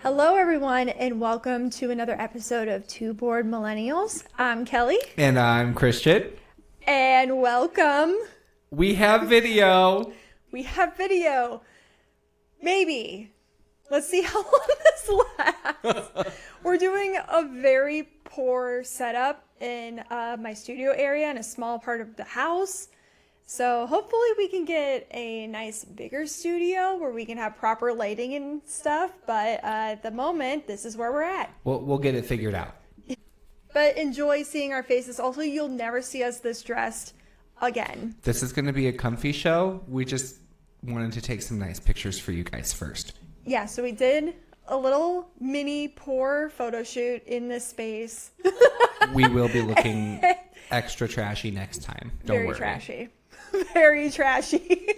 Hello, everyone, and welcome to another episode of Two Bored Millennials. I'm Kelly. And I'm Christian. And welcome. We have video. We have video. Maybe. Let's see how long this lasts. We're doing a very poor setup in my studio area in a small part of the house. So hopefully we can get a nice bigger studio where we can have proper lighting and stuff. But at the moment, this is where we're at. We'll get it figured out. But enjoy seeing our faces. Also, you'll never see us this dressed again. This is going to be a comfy show. We just wanted to take some nice pictures for you guys first. Yeah, so we did a little mini poor photo shoot in this space. We will be looking extra trashy next time. Don't worry. Very trashy. Very trashy.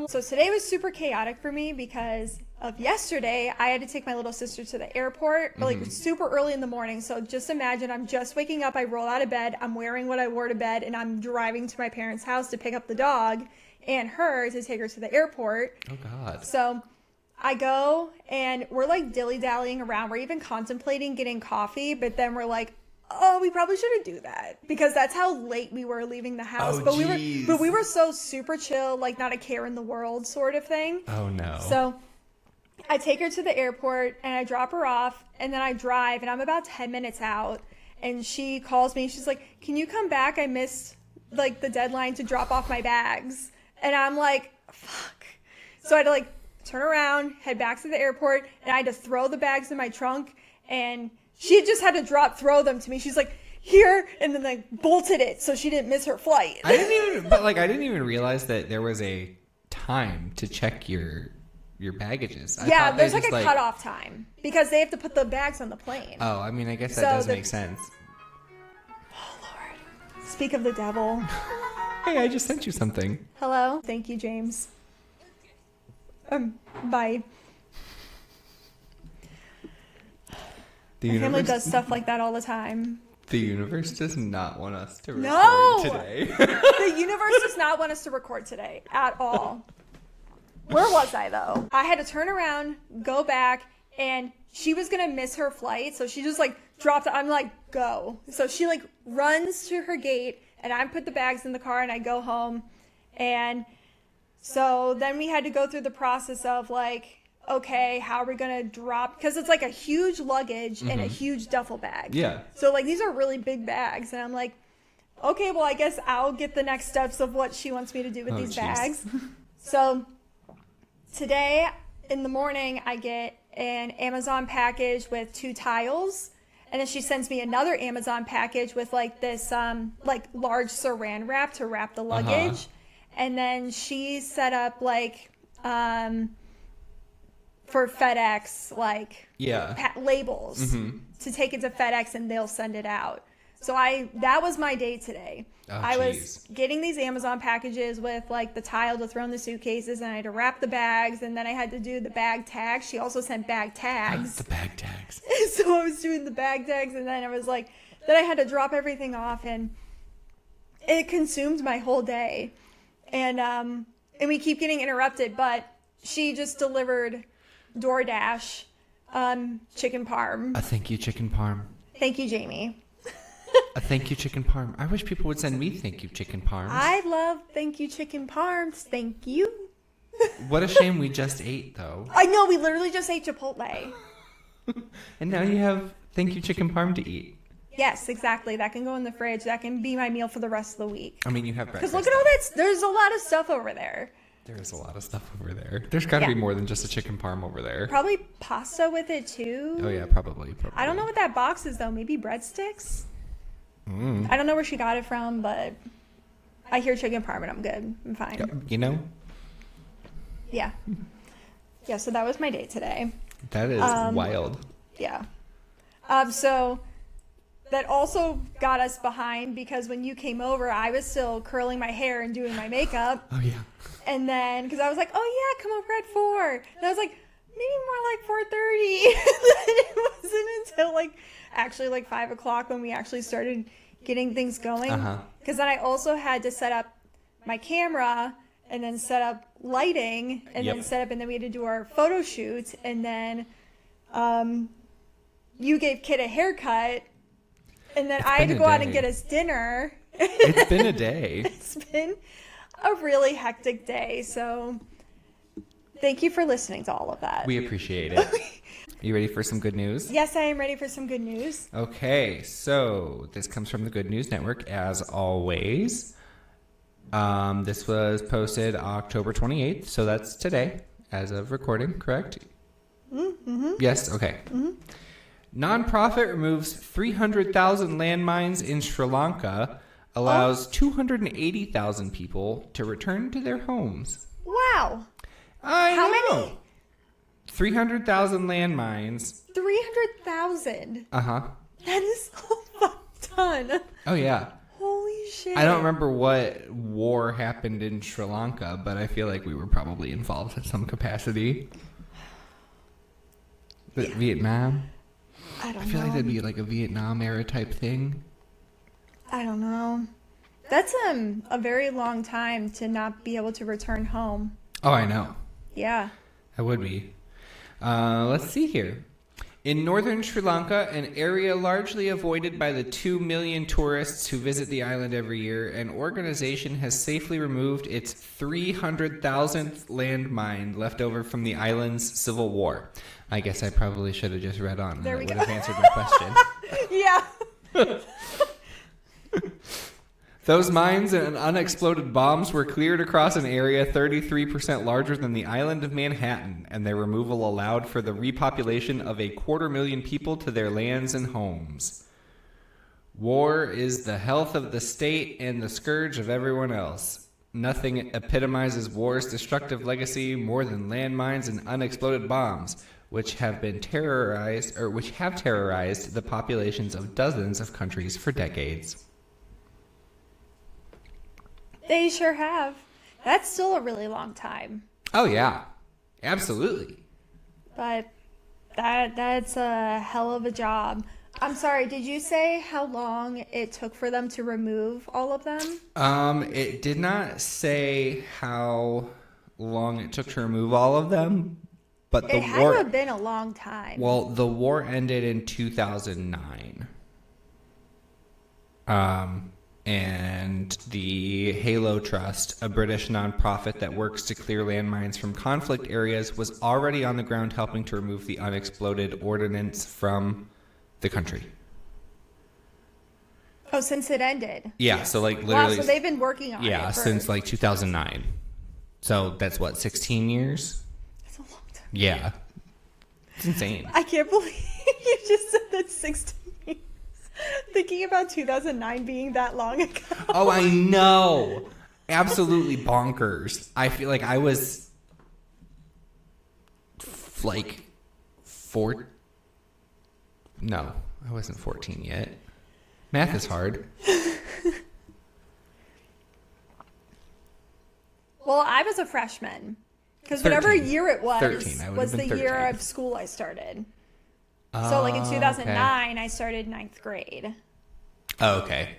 So today was super chaotic for me because of yesterday. I had to take my little sister to the airport like super early in the morning. So just imagine I'm just waking up. I roll out of bed. I'm wearing what I wore to bed and I'm driving to my parents' house to pick up the dog and her to take her to the airport. Oh, God. So I go and we're like dilly-dallying around. We're even contemplating getting coffee, but then we're like, oh, we probably shouldn't do that because that's how late we were leaving the house. Oh, but we were so super chill, like not a care in the world sort of thing. Oh, no. So I take her to the airport and I drop her off and then I drive and I'm about 10 minutes out and she calls me. She's like, can you come back? I missed like the deadline to drop off my bags. And I'm like, fuck. So I had to like turn around, head back to the airport, and I had to throw the bags in my trunk and she just had to throw them to me. She's like, here, and then like bolted it so she didn't miss her flight. I didn't even realize that there was a time to check your baggages. Yeah, there's like a cutoff time because they have to put the bags on the plane. Oh, I mean, I guess that does make sense. Oh, Lord. Speak of the devil. Hey, I just sent you something. Hello. Thank you, James. Bye. My family does stuff like that all the time. The universe does not want us to record today. The universe does not want us to record today at all. Where was I, though? I had to turn around, go back, and she was going to miss her flight. So she just, like, dropped it. I'm like, go. So she, like, runs to her gate, and I put the bags in the car, and I go home. And so then we had to go through the process of, like, okay, how are we going to drop? Because it's like a huge luggage and a huge duffel bag. Yeah. So, like, these are really big bags. And I'm like, okay, well, I guess I'll get the next steps of what she wants me to do with these bags. So today in the morning, I get an Amazon package with 2 tiles. And then she sends me another Amazon package with, like, this, like, large saran wrap to wrap the luggage. And then she set up, like, for FedEx, like, labels to take it to FedEx and they'll send it out. So that was my day today. I was getting these Amazon packages with, like, the tile to throw in the suitcases, and I had to wrap the bags, and then I had to do the bag tags. She also sent bag tags. The bag tags. So I was doing the bag tags, and then I was like, then I had to drop everything off, and it consumed my whole day. And we keep getting interrupted, but she just delivered DoorDash, chicken parm. Thank you, chicken parm. Thank you, Jamie. Thank you, chicken parm. I wish people would send me thank you, chicken parms. I love thank you, chicken parms. Thank you. What a shame we just ate, though. I know, we literally just ate Chipotle. And now you have thank you, chicken parm to eat. Yes, exactly. That can go in the fridge. That can be my meal for the rest of the week. I mean, you have breakfast. Because look at all that. There's a lot of stuff over there. There is a lot of stuff over there. There's got to be more than just a chicken parm over there. Probably pasta with it, too. Oh, yeah, probably. I don't know what that box is, though. Maybe breadsticks? I don't know where she got it from, but I hear chicken parm and I'm good. I'm fine. You know? Yeah. Yeah, so that was my day today. That is wild. Yeah. So that also got us behind because when you came over, I was still curling my hair and doing my makeup. Oh, yeah. And then, because I was like, oh, yeah, come over at 4. And I was like, maybe more like 4:30. And then it wasn't until, like, actually, like, 5 o'clock when we actually started getting things going. Because then I also had to set up my camera and then set up lighting and then set up, and then we had to do our photo shoot. And then You gave Kit a haircut, and then It's I had to been go a out and day. get us dinner. It's been a day. It's been a really hectic day, so thank you for listening to all of that. We appreciate it. You ready for some good news? Yes, I am ready for some good news. Okay, so this comes from the Good News Network, as always. This was posted October 28th, so that's today, as of recording, correct? Mm-hmm. Yes, okay. Mm-hmm. Nonprofit removes 300,000 landmines in Sri Lanka, allows 280,000 people to return to their homes. Wow. I How know. many? 300,000 landmines. 300,000. Uh-huh. That is a fuck ton. Oh, yeah. Holy shit. I don't remember what war happened in Sri Lanka, but I feel like we were probably involved in some capacity. But Vietnam? I don't I feel know. like that'd be like a Vietnam era type thing. I don't know. That's a very long time to not be able to return home. Oh, I know. Yeah. I would be. Let's see here. In northern Sri Lanka, an area largely avoided by the 2 million tourists who visit the island every year, an organization has safely removed its 300,000th landmine left over from the island's civil war. I guess I probably should have just read on. There we That go. would have answered my question. Yeah. Those mines and unexploded bombs were cleared across an area 33% larger than the island of Manhattan, and their removal allowed for the repopulation of 250,000 people to their lands and homes. War is the health of the state and the scourge of everyone else. Nothing epitomizes war's destructive legacy more than landmines and unexploded bombs, which have terrorized the populations of dozens of countries for decades. They sure have. That's still a really long time. Oh, yeah. Absolutely. But that's a hell of a job. I'm sorry, did you say how long it took for them to remove all of them? It did not say how long it took to remove all of them, but the It had to have been a long time. Well, the war ended in 2009. And the Halo Trust, a British nonprofit that works to clear landmines from conflict areas, was already on the ground helping to remove the unexploded ordnance from the country. Oh, since it ended. Yeah, so like literally. Wow, so they've been working on it. Yeah, since like 2009. So that's what, 16 years? That's a long time. Yeah. It's insane. I can't believe you just said that 16 years. Thinking about 2009 being that long ago. Oh, I know. Absolutely bonkers. I feel like I was like No, I wasn't 14 yet. Math is hard. Well, I was a freshman. Because whatever 13. year it was, 13. I would was have the been year 13. of school I started. So like in 2009, I started 9th grade. Oh, okay.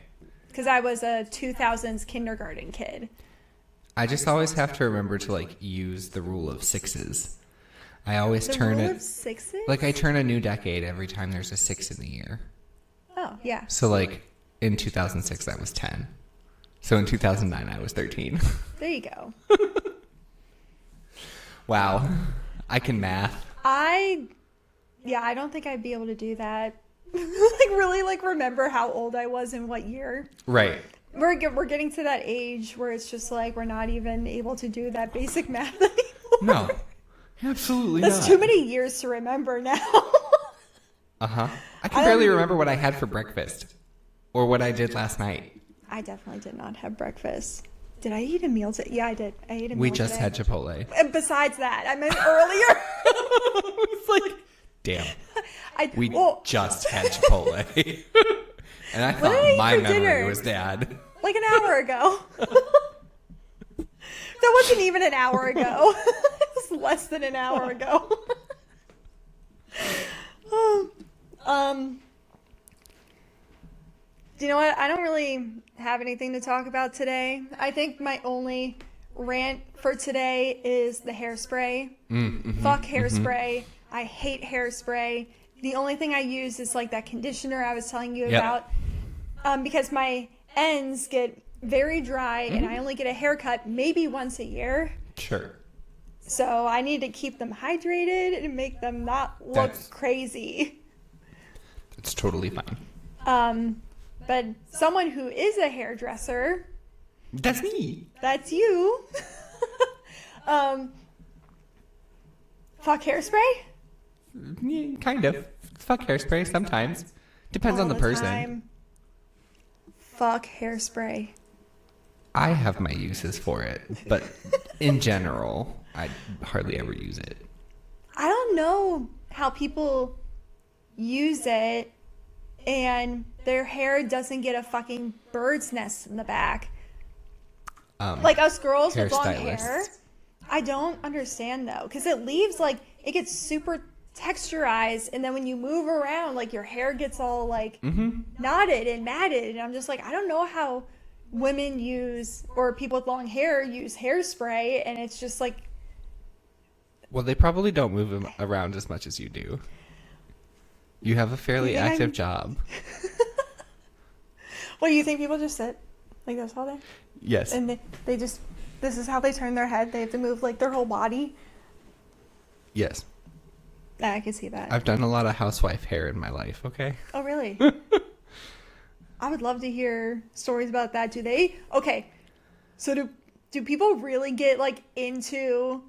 Because I was a 2000s kindergarten kid. I just always have to remember to like use the rule of sixes. I always The turn rule it of sixes? like I turn a new decade every time there's a 6 in the year. Oh, yeah. So like in 2006 I was 10. So in 2009 I was 13. There you go. Wow. I can math. I don't think I'd be able to do that. Like really like remember how old I was in what year. Right. We're getting to that age where it's just like we're not even able to do that basic math anymore. No. Absolutely That's not. too many years to remember now. Uh-huh. I can barely remember what I had for breakfast or what I did last night. I definitely did not have breakfast. Did I eat a meal today? Yeah, I did. I ate a meal We just today. had Chipotle. And besides that, I meant earlier. It's like, damn. We well, just had Chipotle. And I did I thought eat my for memory dinner? was dad. like an hour ago. That wasn't even an hour ago. It was less than an hour ago. Do you know what? I don't really have anything to talk about today. I think my only rant for today is the hairspray. Fuck hairspray. I hate hairspray. The only thing I use is like that conditioner I was telling you Yep. about. Because my ends get very dry and I only get a haircut maybe once a year. Sure. So I need to keep them hydrated and make them not look That's- crazy. It's totally fine. But someone who is a hairdresser, That's me. that's you. Fuck hairspray? Yeah, kind of. Fuck hairspray sometimes. Depends on the person. time. Fuck hairspray. I have my uses for it, but in general, I hardly ever use it. I don't know how people use it and their hair doesn't get a fucking bird's nest in the back. Like us girls with long hair. Hairstylists. I don't understand though, because it leaves like, it gets super texturized, and then when you move around, like your hair gets all like knotted and matted, and I'm just like, I don't know how women use, or people with long hair use hairspray, and it's just like, Well, they probably don't move them around as much as you do. You have a fairly Yeah, active I'm- job. what do you think, people just sit like this all day? Yes. And they just, this is how they turn their head. They have to move like their whole body. Yes. I can see that. I've done a lot of housewife hair in my life, okay? Oh, really? I would love to hear stories about that. Do they? Okay. So do people really get like into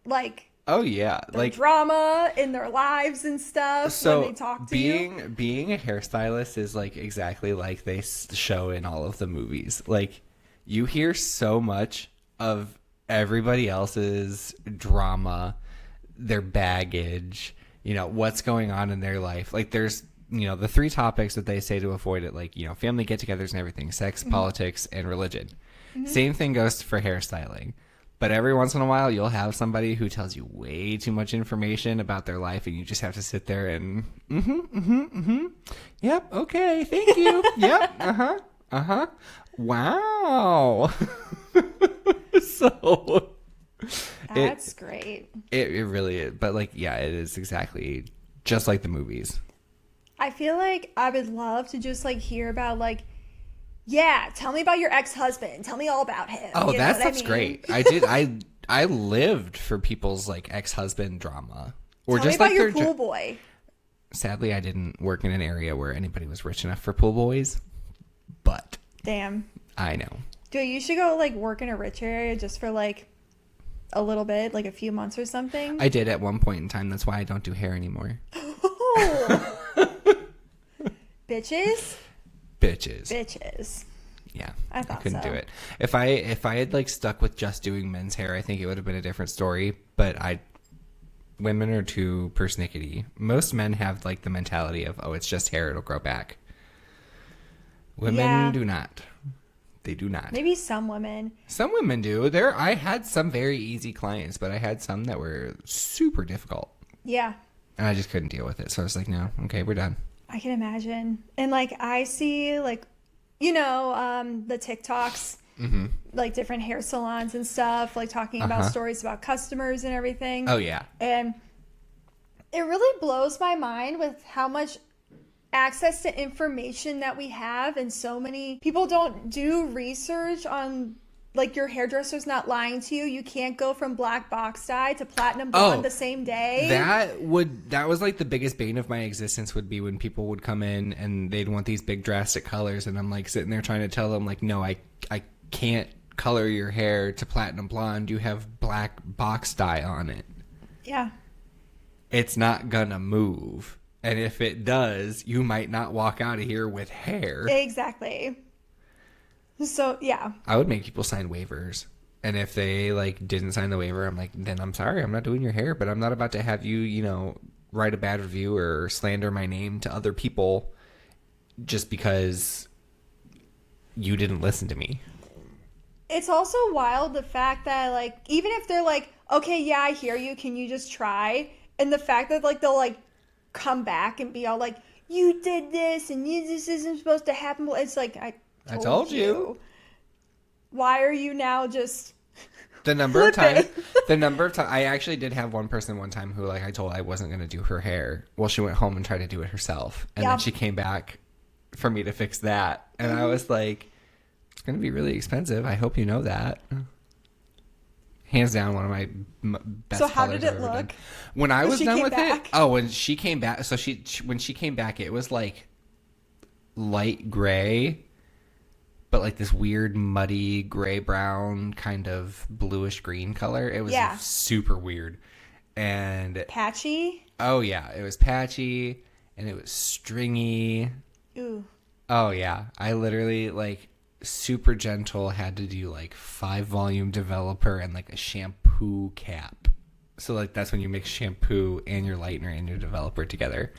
like Oh yeah, the like drama in their lives and stuff so when they talk to you? being a hairstylist is like exactly like they show in all of the movies. Like you hear so much of everybody else's drama, their baggage, you know, what's going on in their life. Like there's, you know, the 3 topics that they say to avoid it, like, you know, family get-togethers and everything, sex, politics, and religion. Same thing goes for hairstyling. But every once in a while, you'll have somebody who tells you way too much information about their life, and you just have to sit there and, yep, okay, thank you, yep, wow. So That's great. it really is. But like, yeah, it is exactly just like the movies. I feel like I would love to just like hear about like, yeah, tell me about your ex-husband. Tell me all about him. Oh, You know that what stuff's I mean? great. I lived for people's like ex-husband drama, or Tell just me about like your their pool boy. Sadly, I didn't work in an area where anybody was rich enough for pool boys, but Damn. I know. Dude, you should go like work in a rich area just for like a little bit, like a few months or something. I did at one point in time. That's why I don't do hair anymore. Oh. Bitches? Bitches. Yeah, I thought couldn't so. do it. If I had like stuck with just doing men's hair, I think it would have been a different story. But women are too persnickety. Most men have like the mentality of, oh, it's just hair, it'll grow back. Women Yeah. do not. They do not. Maybe some women. Some women do. I had some very easy clients, but I had some that were super difficult, Yeah. and I just couldn't deal with it. So I was like, no, okay, we're done. I can imagine. And like I see like, you know, the TikToks, like different hair salons and stuff, like talking about stories about customers and everything. Oh yeah. And it really blows my mind with how much access to information that we have, and so many people don't do research on like your hairdresser's not lying to you. You can't go from black box dye to platinum blonde the same day. That was like the biggest bane of my existence would be when people would come in and they'd want these big drastic colors, and I'm like sitting there trying to tell them like, no, I can't color your hair to platinum blonde. You have black box dye on it. Yeah. It's not gonna move. And if it does, you might not walk out of here with hair. Exactly. So, yeah. I would make people sign waivers. And if they like didn't sign the waiver, I'm like, then I'm sorry, I'm not doing your hair, but I'm not about to have you, you know, write a bad review or slander my name to other people just because you didn't listen to me. It's also wild the fact that like, even if they're like, okay, yeah, I hear you, can you just try? And the fact that like they'll like come back and be all like, you did this and this isn't supposed to happen. It's like, I told you. Why are you now just The number of times, Flipping. I actually did have one person one time who, like, I told I wasn't going to do her hair. Well, she went home and tried to do it herself. And then she came back for me to fix that. And I was like, it's going to be really expensive. I hope you know that. Hands down, one of my best So how colors did it I've ever look? done. When I was done with back? it, oh, when she came back, so when she came back, it was like light gray, but like this weird muddy gray brown kind of bluish green color. It was super weird and Patchy. Oh yeah, it was patchy and it was stringy. Ooh. Oh yeah, I literally like super gentle had to do like 5-volume developer and like a shampoo cap. So like that's when you mix shampoo and your lightener and your developer together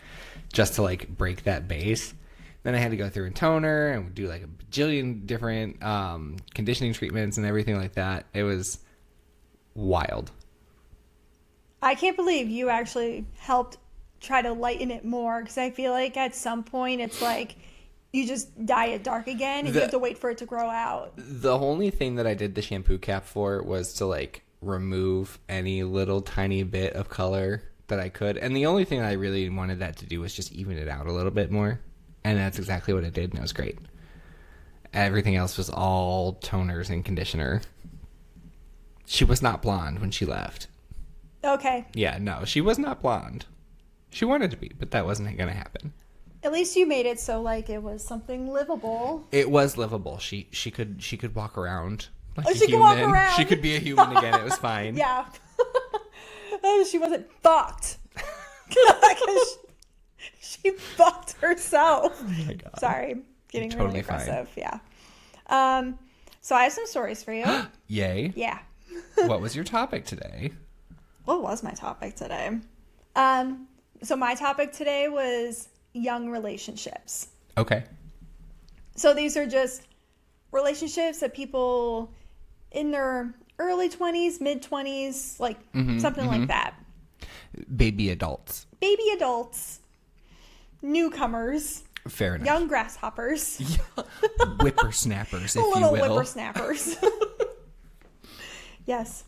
just to like break that base. Then I had to go through a toner and do like a bajillion different conditioning treatments and everything like that. It was wild. I can't believe you actually helped try to lighten it more, because I feel like at some point it's like you just dye it dark again and you have to wait for it to grow out. The only thing that I did the shampoo cap for was to like remove any little tiny bit of color that I could. And the only thing I really wanted that to do was just even it out a little bit more. And that's exactly what it did, and it was great. Everything else was all toners and conditioner. She was not blonde when she left. Okay. Yeah, no, she was not blonde. She wanted to be, but that wasn't going to happen. At least you made it so like it was something livable. It was livable. She could walk around like a she human. Could walk around. She could be a human again. It was fine. Yeah. She wasn't fucked. She fucked herself. Oh my God. Sorry, getting Totally really aggressive. fine. Yeah. So I have some stories for you. Yay. Yeah. What was your topic today? What was my topic today? So my topic today was young relationships. Okay. So these are just relationships that people in their early 20s, mid 20s, like something like that. Baby adults. Baby adults, newcomers, Fair enough. young grasshoppers, Whippersnappers, if little you will. whippersnappers. Yes.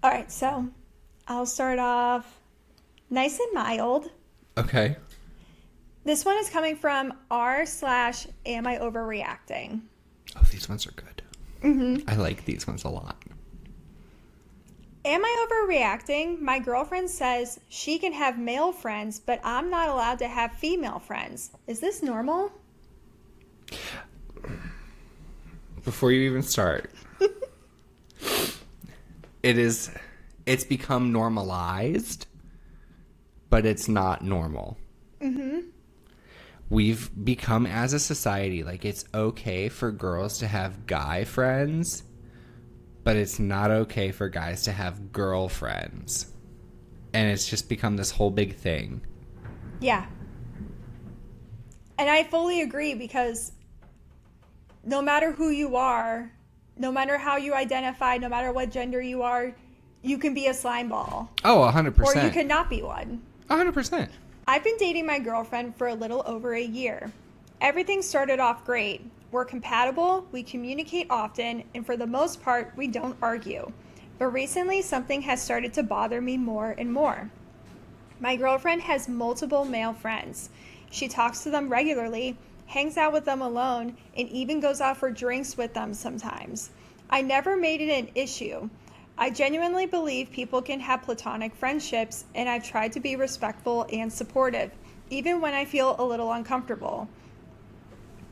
All right, so I'll start off nice and mild. Okay. This one is coming from r/am I overreacting? Oh, these ones are good. I like these ones a lot. Am I overreacting? My girlfriend says she can have male friends, but I'm not allowed to have female friends. Is this normal? Before you even start, it's become normalized, but it's not normal. We've become, as a society, like it's okay for girls to have guy friends, but it's not okay for guys to have girlfriends. And it's just become this whole big thing. Yeah. And I fully agree, because no matter who you are, no matter how you identify, no matter what gender you are, you can be a slime ball. Oh, 100%. Or you cannot be one. 100%. I've been dating my girlfriend for a little over a year. Everything started off great. We're compatible, we communicate often, and for the most part, we don't argue. But recently, something has started to bother me more and more. My girlfriend has multiple male friends. She talks to them regularly, hangs out with them alone, and even goes out for drinks with them sometimes. I never made it an issue. I genuinely believe people can have platonic friendships, and I've tried to be respectful and supportive, even when I feel a little uncomfortable.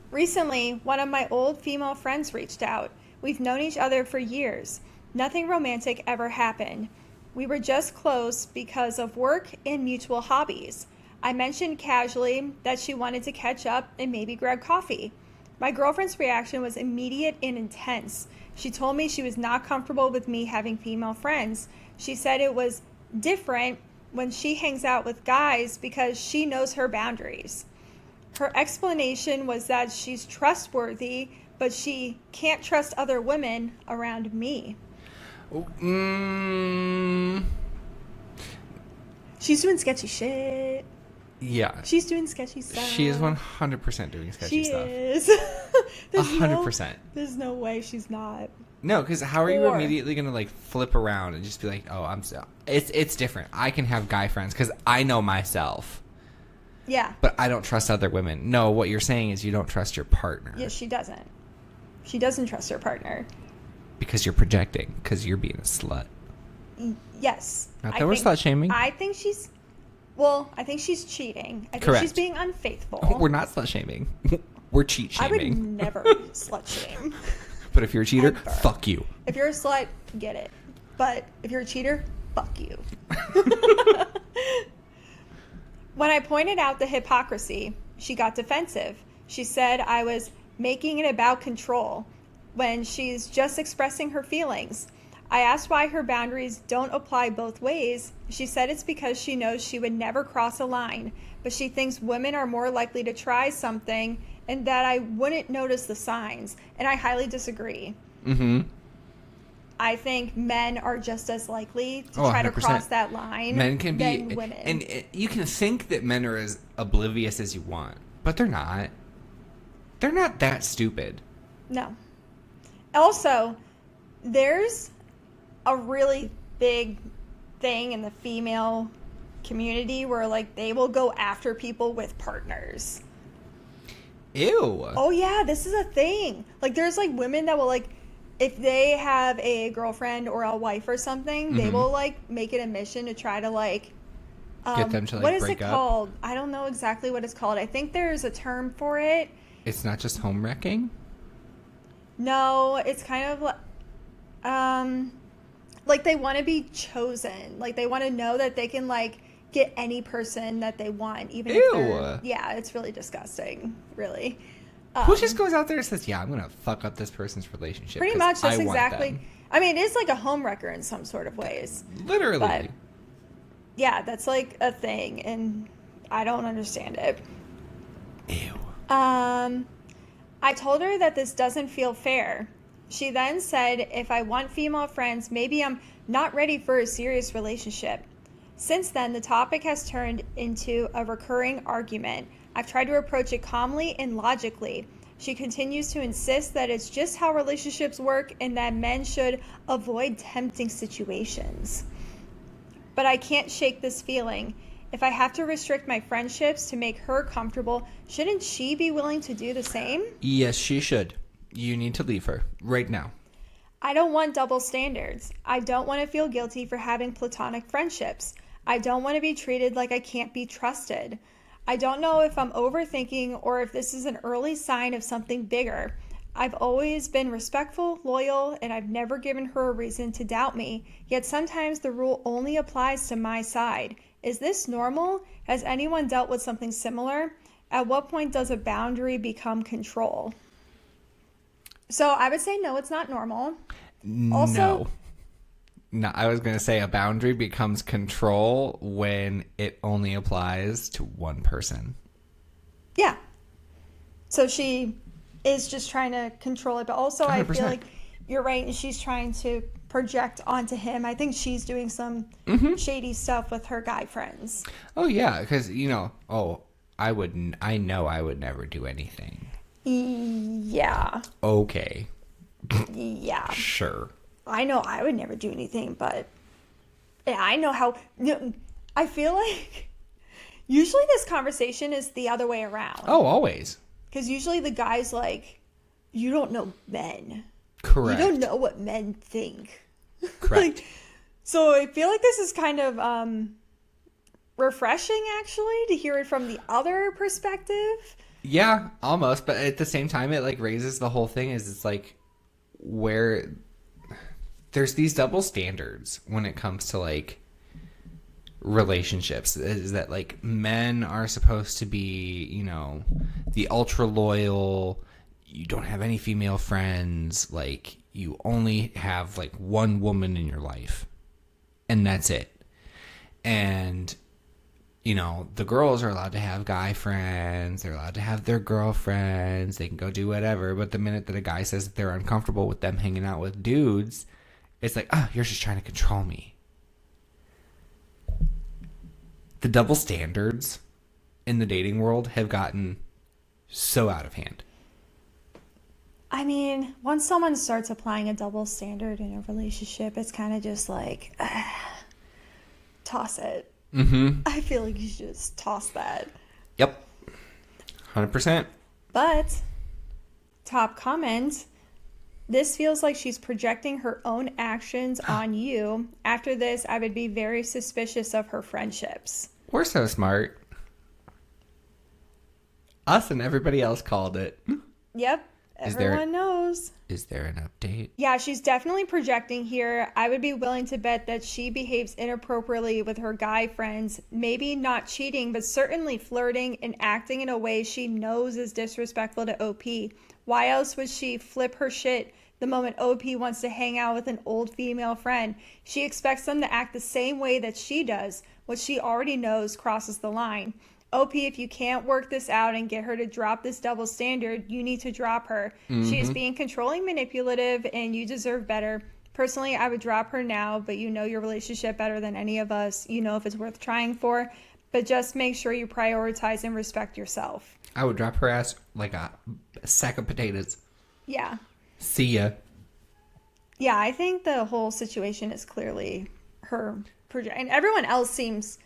Recently, one of my old female friends reached out. We've known each other for years. Nothing romantic ever happened. We were just close because of work and mutual hobbies. I mentioned casually that she wanted to catch up and maybe grab coffee. My girlfriend's reaction was immediate and intense. She told me she was not comfortable with me having female friends. She said it was different when she hangs out with guys because she knows her boundaries. Her explanation was that she's trustworthy, but she can't trust other women around me. She's doing sketchy shit. Yeah. She's doing sketchy stuff. She is 100% doing sketchy stuff. She is. 100%. There's no way she's not. No, because how are you Or- immediately going to like flip around and just be like, oh, I'm so... It's different. I can have guy friends because I know myself, Yeah. but I don't trust other women. No, what you're saying is you don't trust your partner. Yeah, she doesn't. She doesn't trust her partner. Because you're projecting, because you're being a slut. Yes. Not that we're slut shaming. I think she's... Well, I think she's cheating. I think Correct. she's being unfaithful. We're not slut shaming. We're cheat I would shaming. never slut shame. But if you're a cheater, Ever. fuck you. If you're a slut, get it. But if you're a cheater, fuck you. When I pointed out the hypocrisy, she got defensive. She said I was making it about control when she's just expressing her feelings. I asked why her boundaries don't apply both ways. She said it's because she knows she would never cross a line, but she thinks women are more likely to try something and that I wouldn't notice the signs. And I highly disagree. Mm-hmm. I think men are just as likely to Oh, try to 100%. cross that line Men can be... than women. And you can think that men are as oblivious as you want, but they're not. They're not that stupid. No. Also, there's a really big thing in the female community where, like, they will go after people with partners. Ew. Oh, yeah, this is a thing. Like, there's, like, women that will, like, if they have a girlfriend or a wife or something, they will, like, make it a mission to try to, like... Get them to, like, what is break it up? called? I don't know exactly what it's called. I think there's a term for it. It's not just home wrecking? No, it's kind of like they want to be chosen. Like they want to know that they can like get any person that they want, even if they're, yeah, it's really disgusting, really. Who just goes out there and says, yeah, I'm going to fuck up this person's relationship? Pretty 'cause much, that's I want exactly. them." I mean, it is like a home wrecker in some sort of ways. Literally. But yeah, that's like a thing, and I don't understand it. Ew. I told her that this doesn't feel fair. She then said, if I want female friends, maybe I'm not ready for a serious relationship. Since then, the topic has turned into a recurring argument. I've tried to approach it calmly and logically. She continues to insist that it's just how relationships work and that men should avoid tempting situations. But I can't shake this feeling. If I have to restrict my friendships to make her comfortable, shouldn't she be willing to do the same? Yes, she should. You need to leave her right now. I don't want double standards. I don't want to feel guilty for having platonic friendships. I don't want to be treated like I can't be trusted. I don't know if I'm overthinking or if this is an early sign of something bigger. I've always been respectful, loyal, and I've never given her a reason to doubt me. Yet sometimes the rule only applies to my side. Is this normal? Has anyone dealt with something similar? At what point does a boundary become control? So I would say no, it's not normal. Also, No, I was going to say a boundary becomes control when it only applies to one person. yeah. So she is just trying to control it, but also I 100%. feel like you're right, and she's trying to project onto him. I think she's doing some shady stuff with her guy friends. Oh, yeah, because, I know I would never do anything. Yeah. Okay. Yeah. Sure. I know I would never do anything, but I know how. I feel like usually this conversation is the other way around. Oh, always. Because usually the guy's like, you don't know men. Correct. You don't know what men think. Correct. So I feel like this is kind of refreshing, actually, to hear it from the other perspective. Yeah, almost. But at the same time, it like raises the whole thing is it's like where there's these double standards when it comes to like relationships, is that like men are supposed to be, the ultra loyal, you don't have any female friends, like you only have like one woman in your life and that's it. And the girls are allowed to have guy friends, they're allowed to have their girlfriends, they can go do whatever, but the minute that a guy says that they're uncomfortable with them hanging out with dudes, it's like, you're just trying to control me. The double standards in the dating world have gotten so out of hand. I mean, once someone starts applying a double standard in a relationship, it's kind of just like, toss it. Mm-hmm. I feel like you should just toss that. Yep. 100%. But, top comment, this feels like she's projecting her own actions on you. After this, I would be very suspicious of her friendships. We're so smart. Us and everybody else called it. Yep. Everyone knows. Is there an update? Yeah, she's definitely projecting here. I would be willing to bet that she behaves inappropriately with her guy friends. Maybe not cheating, but certainly flirting and acting in a way she knows is disrespectful to OP. Why else would she flip her shit the moment OP wants to hang out with an old female friend? She expects them to act the same way that she does, which she already knows crosses the line. OP, if you can't work this out and get her to drop this double standard, you need to drop her. Mm-hmm. She is being controlling, manipulative, and you deserve better. Personally, I would drop her now, but you know your relationship better than any of us. You know if it's worth trying for, but just make sure you prioritize and respect yourself. I would drop her ass like a sack of potatoes. Yeah. See ya. Yeah, I think the whole situation is clearly her project, and everyone else seems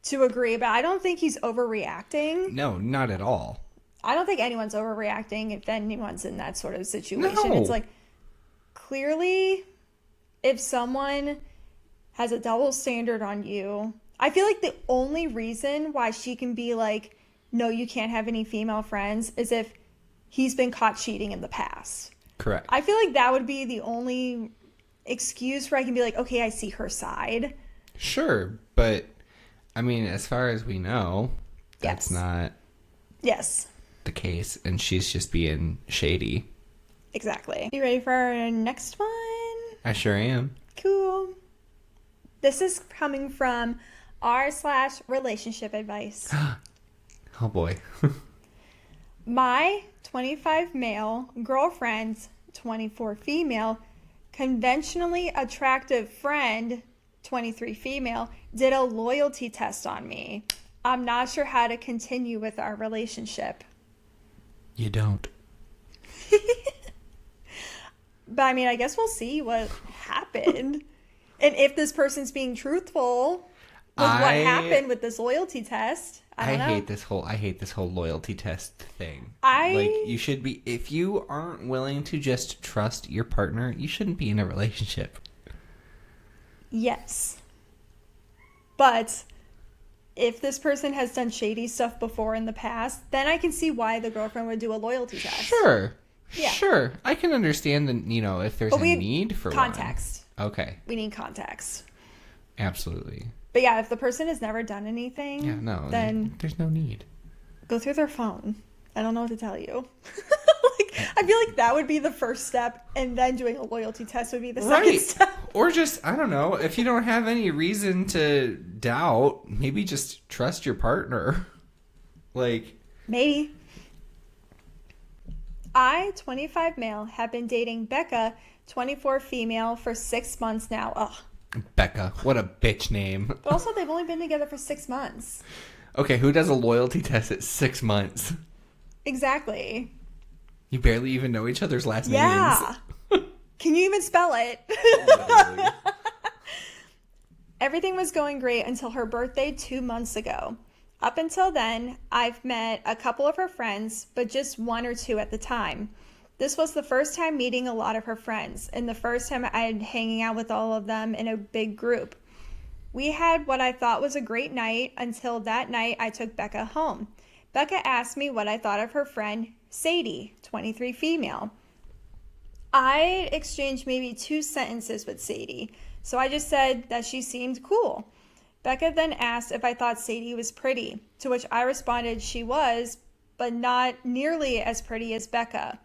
to agree, but I don't think he's overreacting. No, not at all. I don't think anyone's overreacting if anyone's in that sort of situation. No. It's like, clearly, if someone has a double standard on you, I feel like the only reason why she can be like, no, you can't have any female friends is if he's been caught cheating in the past. Correct. I feel like that would be the only excuse where I can be like, okay, I see her side. Sure, but I mean, as far as we know, that's not the case, and she's just being shady. Exactly. You ready for our next one? I sure am. Cool. This is coming from r/relationship advice. Oh boy. My 25 male girlfriend's 24 female conventionally attractive friend 23 female did a loyalty test on me. I'm not sure how to continue with our relationship. You don't. But I mean, I guess we'll see what happened. And if this person's being truthful with what happened with this loyalty test. I don't know. I hate this whole loyalty test thing. You should be, if you aren't willing to just trust your partner, you shouldn't be in a relationship. Yes. But if this person has done shady stuff before in the past, then I can see why the girlfriend would do a loyalty test. Sure. Yeah. Sure. I can understand if there's a need for context. One. Okay. We need context. Absolutely. But yeah, if the person has never done anything, then there's no need. Go through their phone. I don't know what to tell you. I feel like that would be the first step, and then doing a loyalty test would be the second step. Or just, I don't know, if you don't have any reason to doubt, maybe just trust your partner. Maybe. I, 25 male, have been dating Becca, 24 female, for 6 months now. Ugh. Becca, what a bitch name. But also, they've only been together for 6 months. Okay, who does a loyalty test at 6 months? Exactly. You barely even know each other's last names. Yeah. Can you even spell it? Everything was going great until her birthday 2 months ago. Up until then, I've met a couple of her friends, but just 1 or 2 at the time. This was the first time meeting a lot of her friends, and the first time I had hanging out with all of them in a big group. We had what I thought was a great night until that night I took Becca home. Becca asked me what I thought of her friend, Sadie, 23 female. I exchanged maybe 2 sentences with Sadie, so I just said that she seemed cool. Becca then asked if I thought Sadie was pretty, to which I responded she was, but not nearly as pretty as Becca.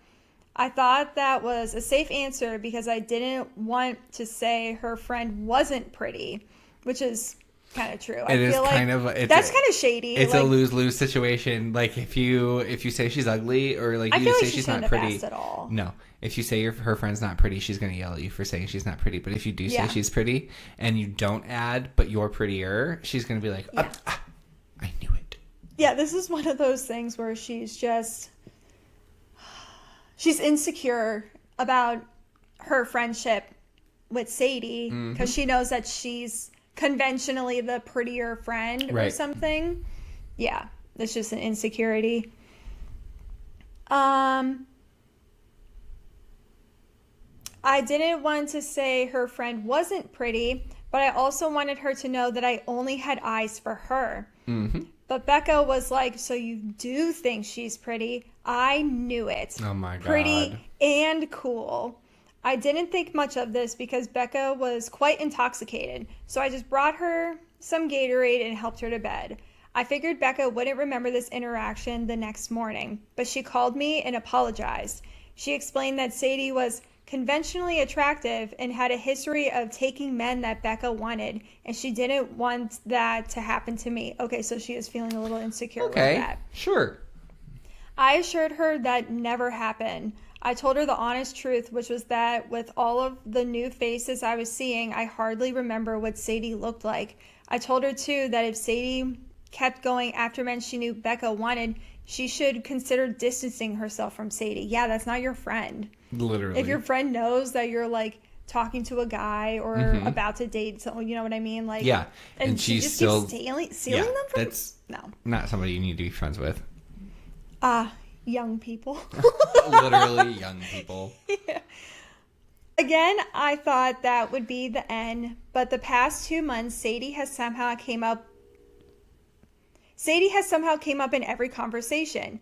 I thought that was a safe answer because I didn't want to say her friend wasn't pretty, which is kind of true. I feel like that's kind of shady. It's a lose-lose situation. Like if you say she's ugly, or like you say she's not pretty at all. No, if you say her friend's not pretty, she's gonna yell at you for saying she's not pretty. But if you do say she's pretty and you don't add, but you're prettier, she's gonna be like, I knew it. Yeah, this is one of those things where she's just she's insecure about her friendship with Sadie because she knows that she's conventionally the prettier friend or something. Yeah, that's just an insecurity. I didn't want to say her friend wasn't pretty, but I also wanted her to know that I only had eyes for her. But Becca was like, so you do think she's pretty? I knew it. Oh my God. Pretty and cool. I didn't think much of this because Becca was quite intoxicated, so I just brought her some Gatorade and helped her to bed. I figured Becca wouldn't remember this interaction the next morning, but she called me and apologized. She explained that Sadie was conventionally attractive and had a history of taking men that Becca wanted, and she didn't want that to happen to me. Okay, so she is feeling a little insecure with that. Sure. I assured her that never happened. I told her the honest truth, which was that with all of the new faces I was seeing, I hardly remember what Sadie looked like. I told her, too, that if Sadie kept going after men she knew Becca wanted, she should consider distancing herself from Sadie. Yeah, that's not your friend. Literally. If your friend knows that you're, like, talking to a guy or about to date someone, you know what I mean? Like, yeah. And she just keeps stealing them from... That's no. Not somebody you need to be friends with. Young people. Literally young people. Yeah. Again, I thought that would be the end, but the past 2 months, Sadie has somehow came up in every conversation.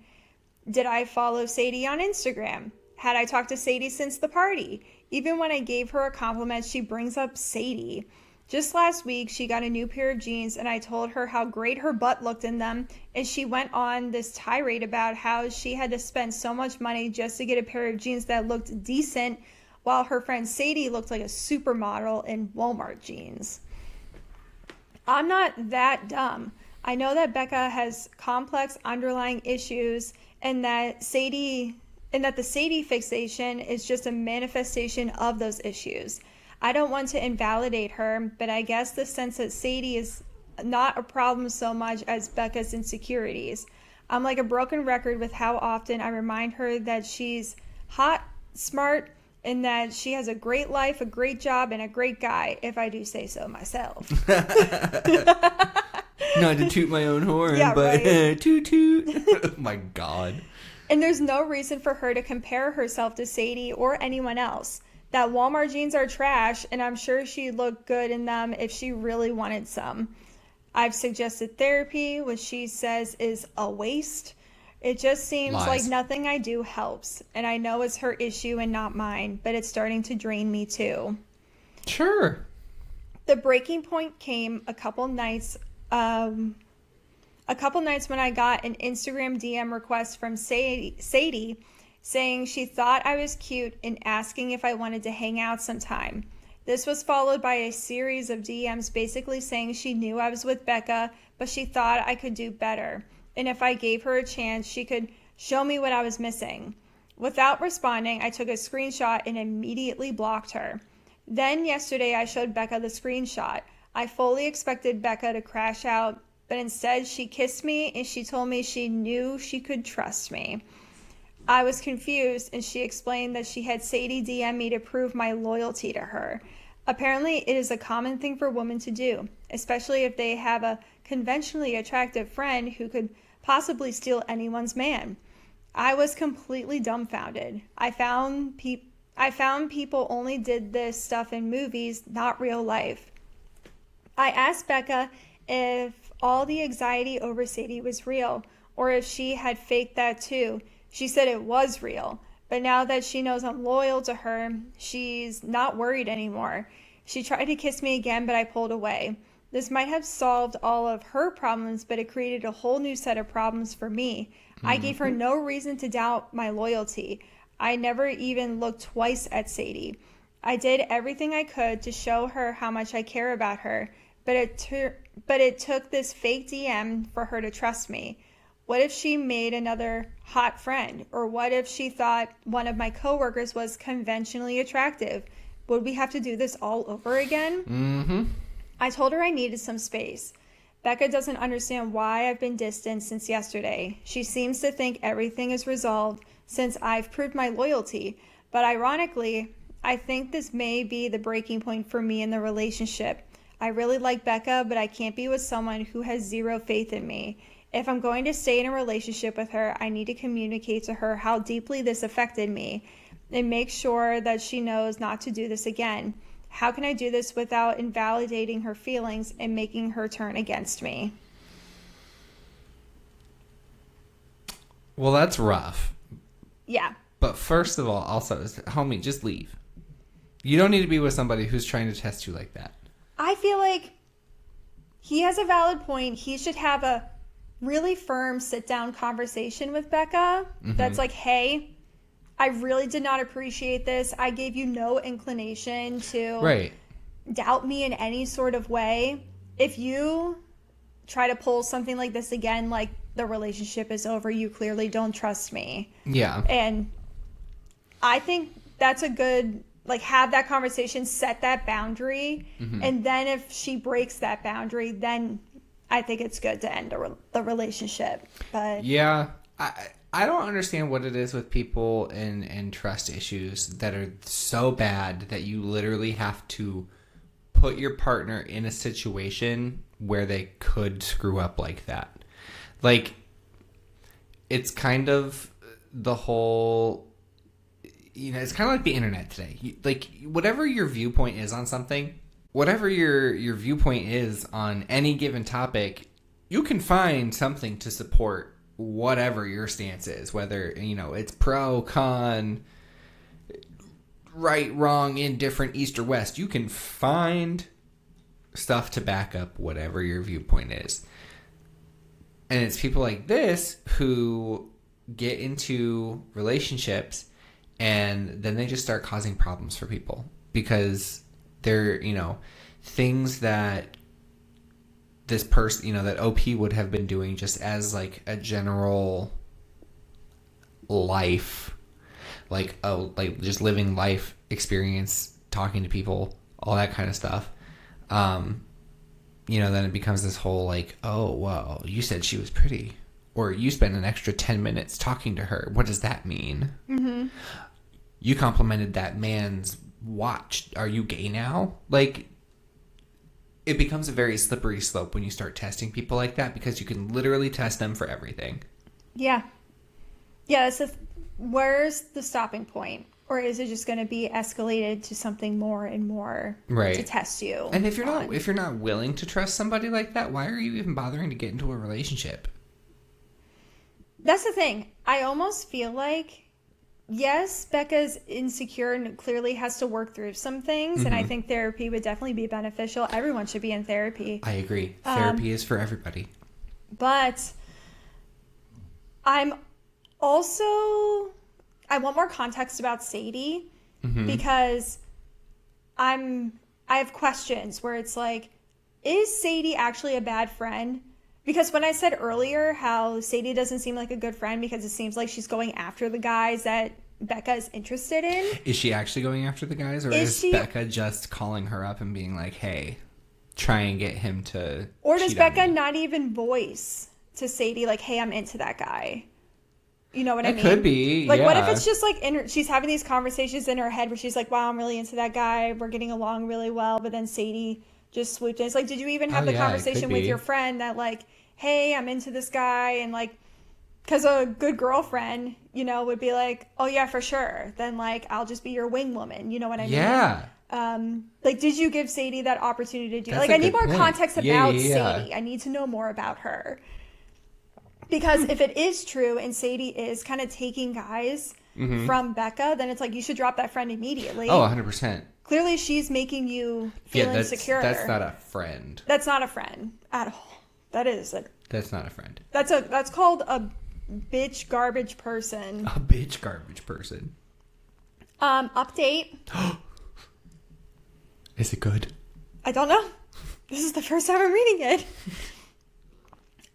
Did I follow Sadie on Instagram? Had I talked to Sadie since the party? Even when I gave her a compliment, she brings up Sadie. Just last week, she got a new pair of jeans, and I told her how great her butt looked in them, and she went on this tirade about how she had to spend so much money just to get a pair of jeans that looked decent, while her friend Sadie looked like a supermodel in Walmart jeans. I'm not that dumb. I know that Becca has complex underlying issues, and that the Sadie fixation is just a manifestation of those issues. I don't want to invalidate her, but I guess the sense that Sadie is not a problem so much as Becca's insecurities. I'm like a broken record with how often I remind her that she's hot, smart, and that she has a great life, a great job, and a great guy, if I do say so myself. Not to toot my own horn, yeah, but right. toot toot. Oh my God. And there's no reason for her to compare herself to Sadie or anyone else. That Walmart jeans are trash, and I'm sure she'd look good in them if she really wanted some. I've suggested therapy, which she says is a waste. It just seems like nothing I do helps, and I know it's her issue and not mine, but it's starting to drain me too. Sure. The breaking point came a couple nights when I got an Instagram DM request from Sadie saying she thought I was cute and asking if I wanted to hang out sometime. This was followed by a series of DMs basically saying she knew I was with Becca, but she thought I could do better. And if I gave her a chance, she could show me what I was missing. Without responding, I took a screenshot and immediately blocked her. Then yesterday, I showed Becca the screenshot. I fully expected Becca to crash out, but instead she kissed me and she told me she knew she could trust me. I was confused, and she explained that she had Sadie DM me to prove my loyalty to her. Apparently, it is a common thing for women to do, especially if they have a conventionally attractive friend who could possibly steal anyone's man. I was completely dumbfounded. I found people only did this stuff in movies, not real life. I asked Becca if all the anxiety over Sadie was real, or if she had faked that too. She said it was real, but now that she knows I'm loyal to her, she's not worried anymore. She tried to kiss me again, but I pulled away. This might have solved all of her problems, but it created a whole new set of problems for me. I gave her no reason to doubt my loyalty. I never even looked twice at Sadie. I did everything I could to show her how much I care about her, but it took this fake DM for her to trust me. What if she made another hot friend? Or what if she thought one of my coworkers was conventionally attractive? Would we have to do this all over again? I told her I needed some space. Becca doesn't understand why I've been distant since yesterday. She seems to think everything is resolved since I've proved my loyalty. But ironically, I think this may be the breaking point for me in the relationship. I really like Becca, but I can't be with someone who has zero faith in me. If I'm going to stay in a relationship with her, I need to communicate to her how deeply this affected me and make sure that she knows not to do this again. How can I do this without invalidating her feelings and making her turn against me? Well, that's rough. Yeah. But first of all, also, homie, just leave. You don't need to be with somebody who's trying to test you like that. I feel like he has a valid point. He should have a really firm sit-down conversation with Becca that's like, hey, I really did not appreciate this. I gave you no inclination to doubt me in any sort of way. If you try to pull something like this again, like the relationship is over, you clearly don't trust me. Yeah. And I think that's a good, like, have that conversation, set that boundary. And then if she breaks that boundary, then I think it's good to end the relationship. But yeah, I don't understand what it is with people and trust issues that are so bad that you literally have to put your partner in a situation where they could screw up like that. Like, it's kind of the whole, it's kind of like the internet today. Like, whatever your viewpoint is on something, whatever your viewpoint is on any given topic, you can find something to support whatever your stance is, whether it's pro, con, right, wrong, indifferent, east or west. You can find stuff to back up whatever your viewpoint is. And it's people like this who get into relationships and then they just start causing problems for people because they're things that this person, that OP would have been doing just as like a general life, like just living life experience, talking to people, all that kind of stuff. Then it becomes this whole like, oh, well, you said she was pretty, or you spent an extra 10 minutes talking to her. What does that mean? Mm-hmm. You complimented that man's watch. Are you gay now? Like, it becomes a very slippery slope when you start testing people like that because you can literally test them for everything. Yeah. Yeah, where's the stopping point? Or is it just going to be escalated to something more and more to test you? And if you're not willing to trust somebody like that, why are you even bothering to get into a relationship? That's the thing. I almost feel like, yes, Becca's insecure and clearly has to work through some things. And I think therapy would definitely be beneficial. Everyone should be in therapy. I agree. Therapy is for everybody. But I'm also... I want more context about Sadie because I have questions where it's like, is Sadie actually a bad friend? Because when I said earlier how Sadie doesn't seem like a good friend because it seems like she's going after the guys that Becca is interested in. Is she actually going after the guys, or is Becca just calling her up and being like, hey, try and get him to... Or does Becca not even voice to Sadie like, hey, I'm into that guy? You know what I mean? It could be. Like, what if it's just like she's having these conversations in her head where she's like, wow, I'm really into that guy. We're getting along really well. But then Sadie just swooped in. It's like, did you even have the conversation with your friend that like, hey, I'm into this guy? And like, because a good girlfriend, would be like, oh yeah, for sure. Then like, I'll just be your wing woman. You know what I mean? Yeah. Like, did you give Sadie that opportunity to do? Like, I need more context about Sadie. I need to know more about her. Because if it is true and Sadie is kind of taking guys from Becca, then it's like you should drop that friend immediately. Oh, 100%. Clearly she's making you feel insecure. That's not a friend. That's not a friend at all. That's not a friend. That's called a bitch garbage person. A bitch garbage person. Update. Is it good? I don't know. This is the first time I'm reading it.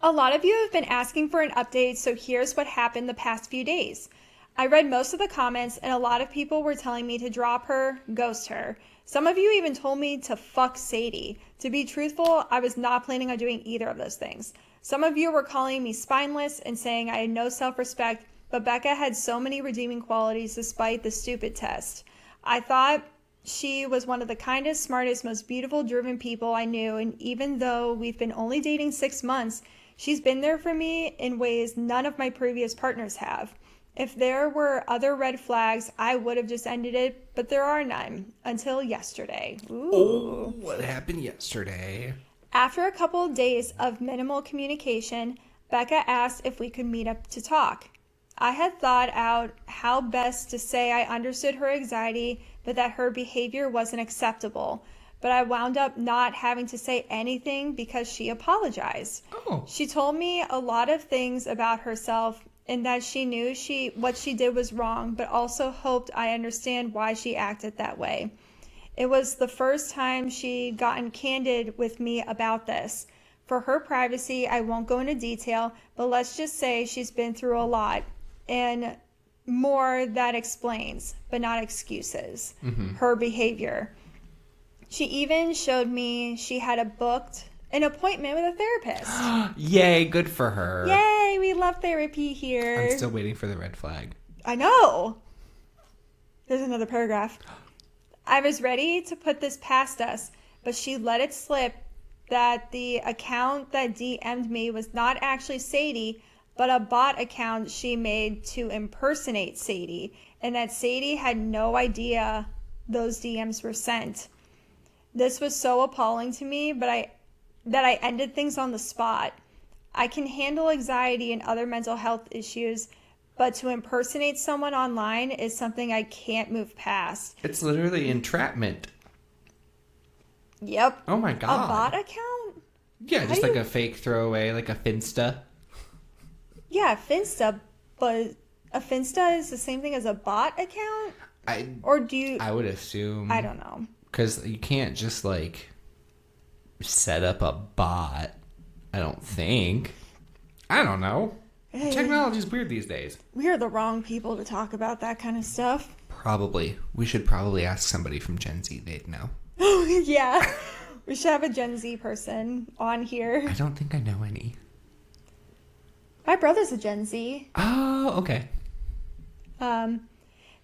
A lot of you have been asking for an update, so here's what happened the past few days. I read most of the comments, and a lot of people were telling me to drop her, ghost her. Some of you even told me to fuck Sadie. To be truthful, I was not planning on doing either of those things. Some of you were calling me spineless and saying I had no self-respect, but Becca had so many redeeming qualities despite the stupid test. I thought she was one of the kindest, smartest, most beautiful, driven people I knew, and even though we've been only dating 6 months, she's been there for me in ways none of my previous partners have. If there were other red flags, I would have just ended it, but there are none. Until yesterday. Ooh. Oh, what happened yesterday? After a couple of days of minimal communication, Becca asked if we could meet up to talk. I had thought out how best to say I understood her anxiety, but that her behavior wasn't acceptable. But I wound up not having to say anything because she apologized. Oh. She told me a lot of things about herself and that she knew what she did was wrong, but also hoped I understand why she acted that way. It was the first time she'd gotten candid with me about this. For her privacy, I won't go into detail, but let's just say she's been through a lot. And more that explains, but not excuses, her behavior. She even showed me she had booked an appointment with a therapist. Yay, good for her. Yay, we love therapy here. I'm still waiting for the red flag. I know. There's another paragraph. I was ready to put this past us, but she let it slip that the account that DM'd me was not actually Sadie, but a bot account she made to impersonate Sadie, and that Sadie had no idea those DMs were sent. This was so appalling to me, that I ended things on the spot. I can handle anxiety and other mental health issues, but to impersonate someone online is something I can't move past. It's literally entrapment. Yep. Oh my god. A bot account? Yeah, just like a fake throwaway, like a Finsta. Yeah, Finsta, but a Finsta is the same thing as a bot account? I would assume. I don't know. Because you can't just, like, set up a bot, I don't think. I don't know. Hey, Technology's weird these days. We are the wrong people to talk about that kind of stuff. Probably. We should probably ask somebody from Gen Z. They'd know. Oh, yeah. We should have a Gen Z person on here. I don't think I know any. My brother's a Gen Z. Oh, okay.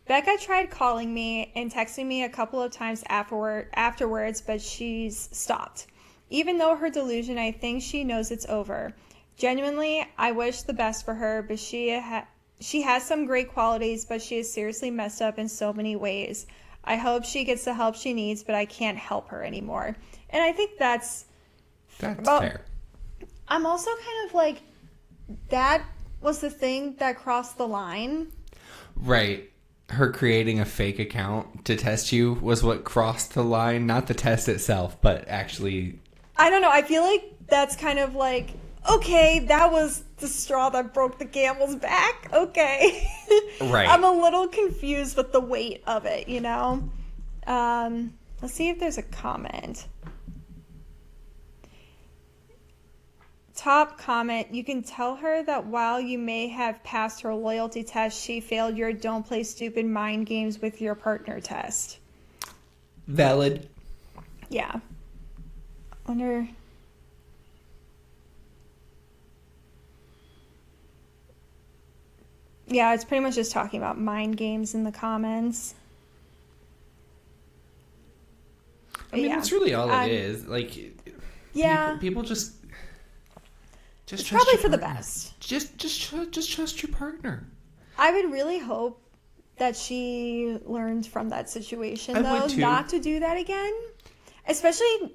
Becca tried calling me and texting me a couple of times afterwards, but she's stopped. Even though her delusion, I think she knows it's over. Genuinely, I wish the best for her, but she has some great qualities, but she is seriously messed up in so many ways. I hope she gets the help she needs, but I can't help her anymore. And I think that's fair. I'm also kind of like, that was the thing that crossed the line. Right. Her creating a fake account to test you was what crossed the line. Not the test itself, but actually... I don't know. I feel like that's kind of like, okay, that was the straw that broke the camel's back. Okay. Right. I'm a little confused with the weight of it, you know? Let's see if there's a comment. Top comment, you can tell her that while you may have passed her loyalty test, she failed your don't play stupid mind games with your partner test. Valid. Yeah. Wonder... Yeah, it's pretty much just talking about mind games in the comments. I mean, that's really all it is. Like, yeah, people just it's trust probably your for the partner. best. Just trust your partner. I would really hope that she learned from that situation, I would too. not to do that again. Especially,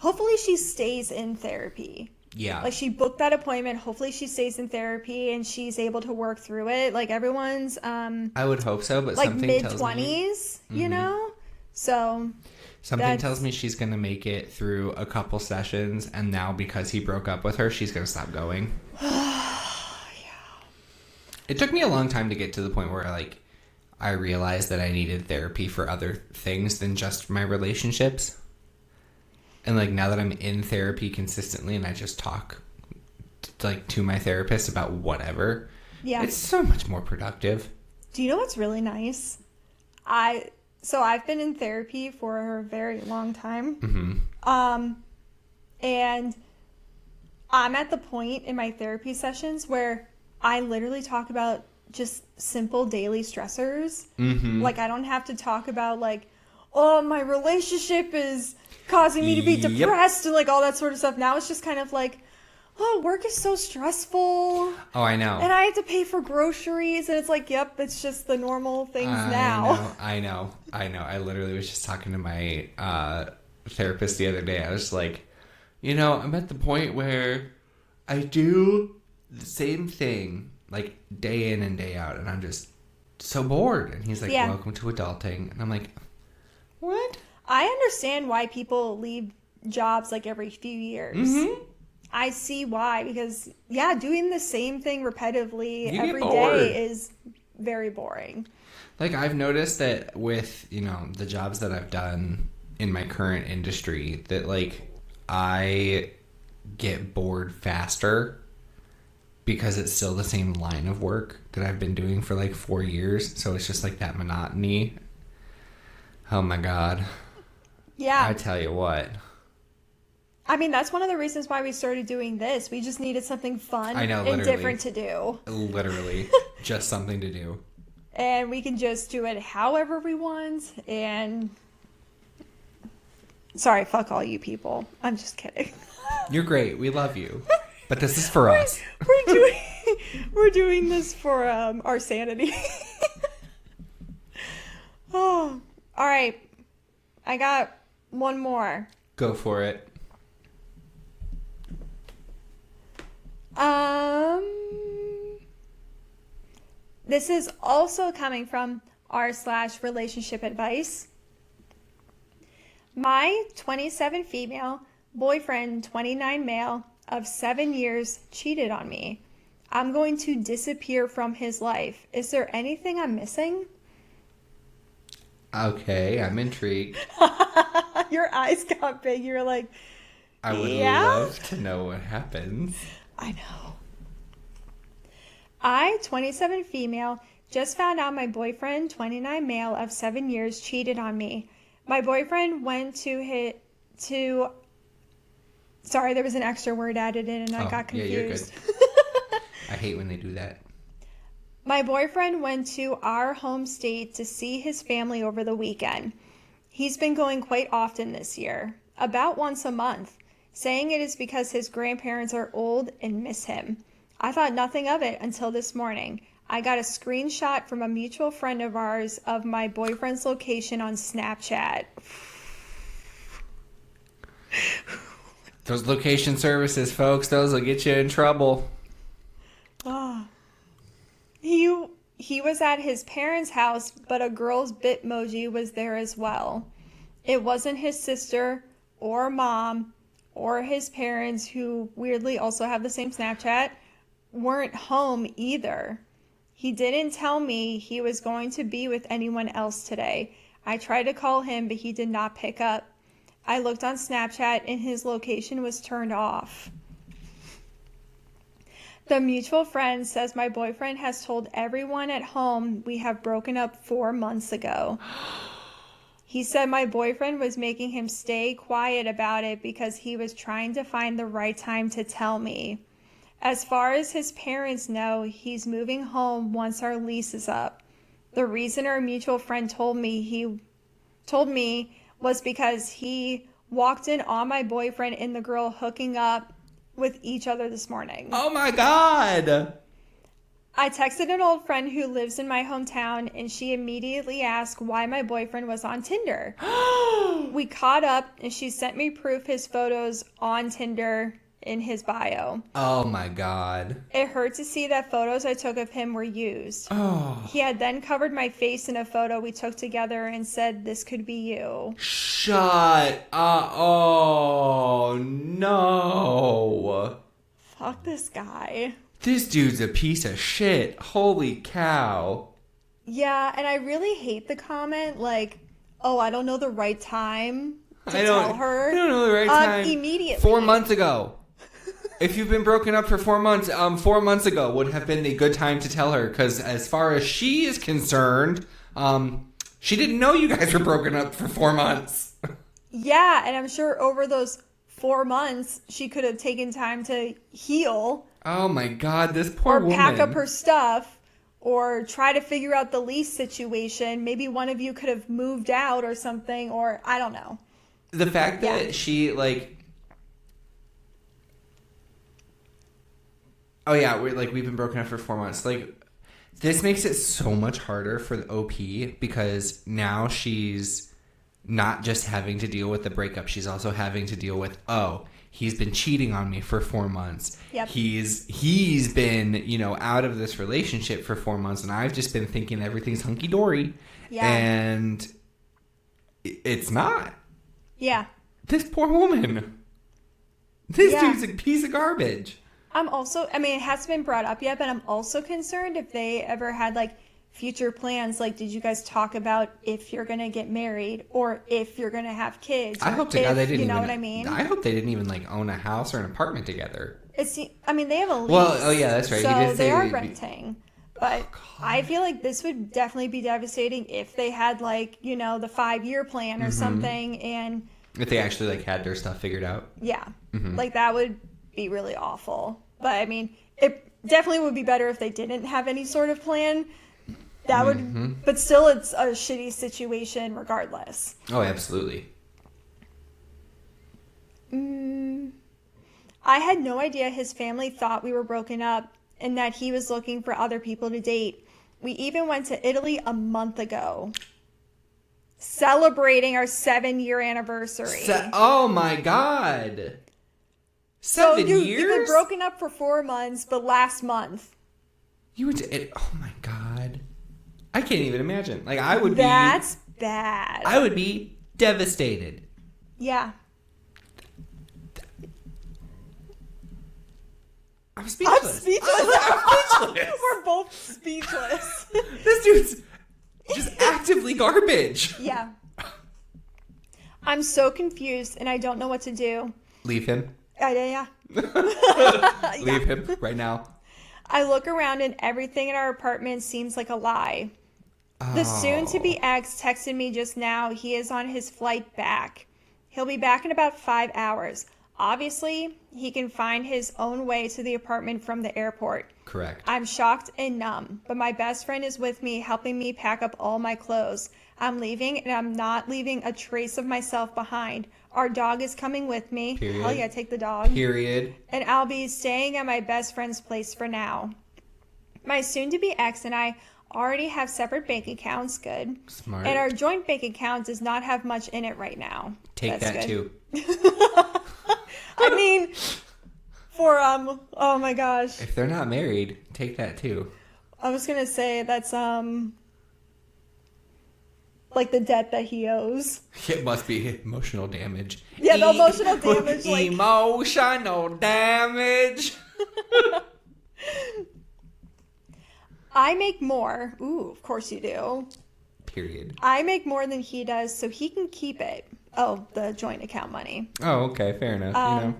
hopefully she stays in therapy. Yeah. Like, she booked that appointment. Hopefully she stays in therapy and she's able to work through it. Like, everyone's I would hope so, but like something mid-20s, you know? So something tells me she's going to make it through a couple sessions, and now because he broke up with her, she's going to stop going. Yeah. It took me a long time to get to the point where, like, I realized that I needed therapy for other things than just my relationships. And, like, now that I'm in therapy consistently and I just talk, like, to my therapist about whatever, Yeah. it's so much more productive. Do you know what's really nice? So I've been in therapy for a very long time. Mm-hmm. And I'm at the point in my therapy sessions where I literally talk about just simple daily stressors. Mm-hmm. Like, I don't have to talk about, like, oh, my relationship is causing me to be depressed and, like, all that sort of stuff. Now it's just kind of like, oh, work is so stressful. Oh, I know. And I have to pay for groceries. And it's like, yep, it's just the normal things now. I know. I literally was just talking to my therapist the other day. I was like, I'm at the point where I do the same thing, like, day in and day out. And I'm just so bored. And he's like, welcome to adulting. And I'm like, what? I understand why people leave jobs, like, every few years. Mm-hmm. I see why, because, doing the same thing repetitively every day is very boring. Like, I've noticed that with, the jobs that I've done in my current industry, that, like, I get bored faster because it's still the same line of work that I've been doing for, like, 4 years. So it's just, like, that monotony. Oh, my God. Yeah. I tell you what. I mean, that's one of the reasons why we started doing this. We just needed something fun and different to do. Literally. Just something to do. And we can just do it however we want. And sorry, fuck all you people. I'm just kidding. You're great. We love you. But this is for us. We're doing this for our sanity. Oh, all right. I got one more. Go for it. This is also coming from r/relationship advice. My 27 female, boyfriend 29 male of 7 years cheated on me. I'm going to disappear from his life. Is there anything I'm missing? Okay, I'm intrigued. Your eyes got big. You were like, I would love to know what happens. I know. I, 27 female, just found out my boyfriend, 29 male of 7 years, cheated on me. My boyfriend went to sorry, there was an extra word added in and I got confused. Yeah, you're good. I hate when they do that. My boyfriend went to our home state to see his family over the weekend. He's been going quite often this year, about once a month, saying it is because his grandparents are old and miss him. I thought nothing of it until this morning. I got a screenshot from a mutual friend of ours of my boyfriend's location on Snapchat. Those location services, folks, those will get you in trouble. Oh. He was at his parents' house, but a girl's Bitmoji was there as well. It wasn't his sister or mom or his parents, who weirdly also have the same Snapchat, weren't home either. He didn't tell me he was going to be with anyone else today. I tried to call him, but he did not pick up. I looked on Snapchat and his location was turned off. The mutual friend says my boyfriend has told everyone at home we have broken up 4 months ago. He said my boyfriend was making him stay quiet about it because he was trying to find the right time to tell me. As far as his parents know, he's moving home once our lease is up. The reason our mutual friend told me was because he walked in on my boyfriend and the girl hooking up with each other this morning. Oh my God! I texted an old friend who lives in my hometown and she immediately asked why my boyfriend was on Tinder. We caught up and she sent me proof his photos on Tinder in his bio. Oh my God. It hurt to see that photos I took of him were used. Oh. He had then covered my face in a photo we took together and said, "This could be you." Shut up. Oh no. Fuck this guy. This dude's a piece of shit. Holy cow. Yeah, and I really hate the comment like, "Oh, I don't know the right time to tell her." I don't know the right time. Immediately. 4 months ago. If you've been broken up for 4 months, 4 months ago would have been a good time to tell her. Because as far as she is concerned, She didn't know you guys were broken up for 4 months. Yeah, and I'm sure over those 4 months, she could have taken time to heal. Oh my God, this poor woman. Or pack up her stuff. Or try to figure out the lease situation. Maybe one of you could have moved out or something. Or I don't know. The fact that she, like... Oh yeah, we've been broken up for 4 months. Like, this makes it so much harder for the OP because now she's not just having to deal with the breakup. She's also having to deal with, he's been cheating on me for 4 months. Yep. He's been, out of this relationship for 4 months, and I've just been thinking everything's hunky dory. Yeah. And it's not. Yeah. This poor woman. This dude's a piece of garbage. It hasn't been brought up yet, but I'm also concerned if they ever had, like, future plans. Like, did you guys talk about if you're going to get married or if you're going to have kids? I hope to God they didn't. You know what I mean? I hope they didn't even, like, own a house or an apartment together. They have a lease. Well, oh, yeah, that's right. So they are renting. But I feel like this would definitely be devastating if they had, like, the 5-year plan or something. And if they actually, like, had their stuff figured out. Yeah. Mm-hmm. Like, that would be really awful. But, I mean, it definitely would be better if they didn't have any sort of plan. That would, but still, it's a shitty situation regardless. Oh, absolutely. I had no idea his family thought we were broken up and that he was looking for other people to date. We even went to Italy a month ago, celebrating our 7-year anniversary. Oh my God. 7 years? You've been broken up for 4 months, but last month. You went to it. Oh my God. I can't even imagine. Like, I would That's bad. I would be devastated. Yeah. I'm speechless. We're both speechless. This dude's just actively garbage. Yeah. I'm so confused and I don't know what to do. Leave him. Yeah. Leave him right now. I look around and everything in our apartment seems like a lie. The soon-to-be ex texted me just now. He is on his flight back. He'll be back in about 5 hours. Obviously, he can find his own way to the apartment from the airport. Correct. I'm shocked and numb, but my best friend is with me, helping me pack up all my clothes. I'm leaving, and I'm not leaving a trace of myself behind. Our dog is coming with me. Period. Hell yeah, take the dog. Period. And I'll be staying at my best friend's place for now. My soon-to-be ex and I already have separate bank accounts. Good. Smart. And our joint bank account does not have much in it right now. Take That's that good. too. I mean, for oh my gosh. If they're not married, take that too. I was gonna say that's like the debt that he owes. It must be emotional damage. Yeah, the emotional damage. Emotional damage. I make more. Ooh, of course you do. Period. I make more than he does, so he can keep it. Oh, the joint account money. Oh, okay, fair enough.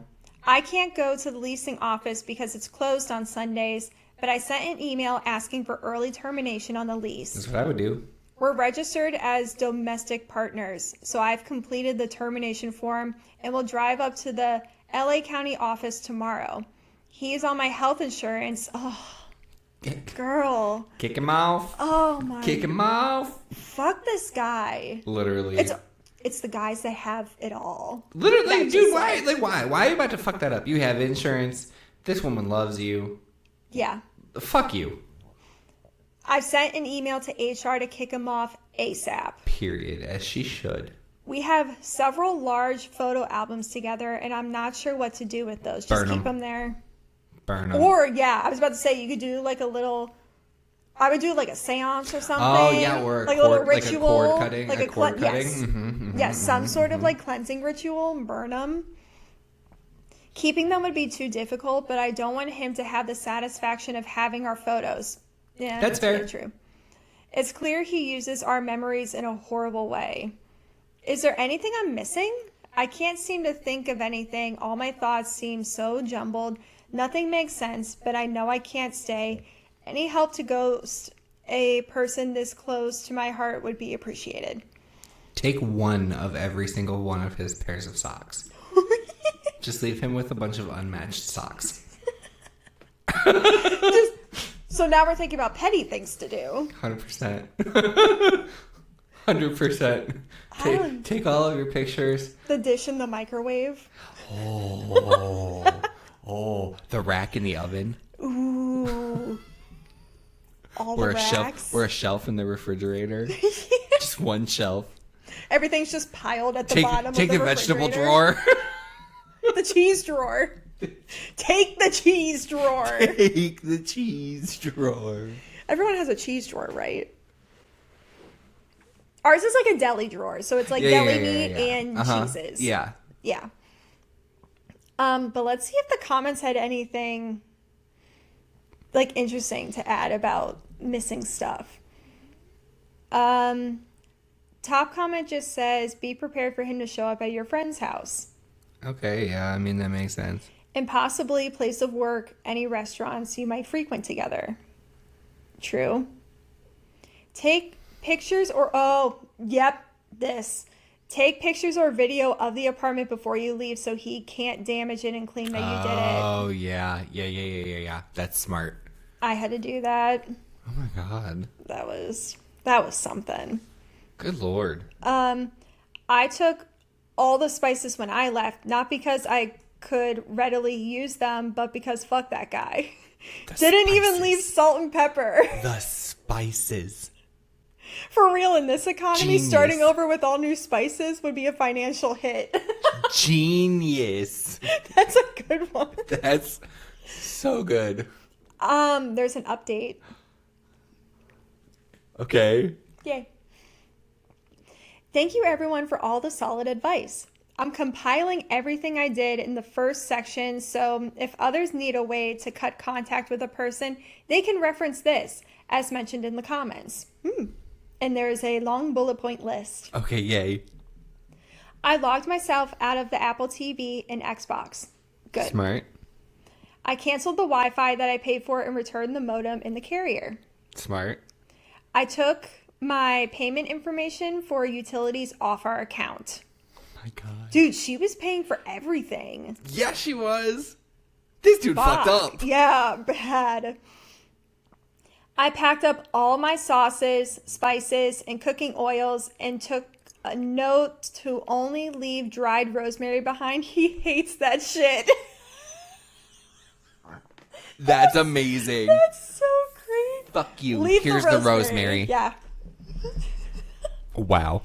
I can't go to the leasing office because it's closed on Sundays, but I sent an email asking for early termination on the lease. That's what I would do. We're registered as domestic partners, so I've completed the termination form and will drive up to the LA County office tomorrow. He's on my health insurance. Oh, girl. Kick him off. Oh, my. Kick him off. Fuck this guy. Literally. It's the guys that have it all. Literally, dude, why? Like, why? Why are you about to fuck that up? You have insurance. This woman loves you. Yeah. Fuck you. I've sent an email to HR to kick him off ASAP. Period. As she should. We have several large photo albums together, and I'm not sure what to do with those. Just keep them there. Burn them. Or, yeah, I was about to say, you could do like a little... I would do like a seance or something. Oh, yeah, or like a little ritual. Like a cord cutting. Like a cord cutting. Yes. Mm-hmm, yes, some sort of like cleansing ritual and burn them. Keeping them would be too difficult, but I don't want him to have the satisfaction of having our photos. Yeah, that's fair. Really true. It's clear he uses our memories in a horrible way. Is there anything I'm missing? I can't seem to think of anything. All my thoughts seem so jumbled. Nothing makes sense, but I know I can't stay. Any help to ghost a person this close to my heart would be appreciated. Take one of every single one of his pairs of socks. Just leave him with a bunch of unmatched socks. So now we're thinking about petty things to do. 100%. 100%. Take all of your pictures. The dish in the microwave. Oh, the rack in the oven. Ooh. All the racks. Or a shelf in the refrigerator. Just one shelf. Everything's just piled at the bottom of the refrigerator. Take the vegetable drawer. The cheese drawer. Take the cheese drawer. Take the cheese drawer. Everyone has a cheese drawer, right? Ours is like a deli drawer, so it's like deli meat and cheeses. Yeah. Yeah. But let's see if the comments had anything like interesting to add about missing stuff. Top comment just says, be prepared for him to show up at your friend's house. Okay, yeah, I mean, that makes sense. And possibly place of work, any restaurants you might frequent together. True. Take pictures Take pictures or video of the apartment before you leave so he can't damage it and claim that you did it. Oh, yeah. Yeah. That's smart. I had to do that. Oh, my God. That was something. Good Lord. I took all the spices when I left, not because I could readily use them, but because fuck that guy. Didn't even leave salt and pepper. The spices. For real, in this economy, Genius. starting over with all new spices would be a financial hit. Genius. That's a good one. That's so good. There's an update. Okay. Yay. Thank you everyone for all the solid advice. I'm compiling everything I did in the first section, so if others need a way to cut contact with a person, they can reference this, as mentioned in the comments. And there is a long bullet point list. Okay, yay. I logged myself out of the Apple TV and Xbox. Good. Smart. I canceled the Wi-Fi that I paid for and returned the modem in the carrier. Smart. I took my payment information for utilities off our account. My God. Dude, she was paying for everything. Yeah, she was. This dude fucked up. Yeah, bad. I packed up all my sauces, spices, and cooking oils and took a note to only leave dried rosemary behind. He hates that shit. That's amazing. That's so great. Fuck you. Leave Here's the rosemary. Yeah. Wow.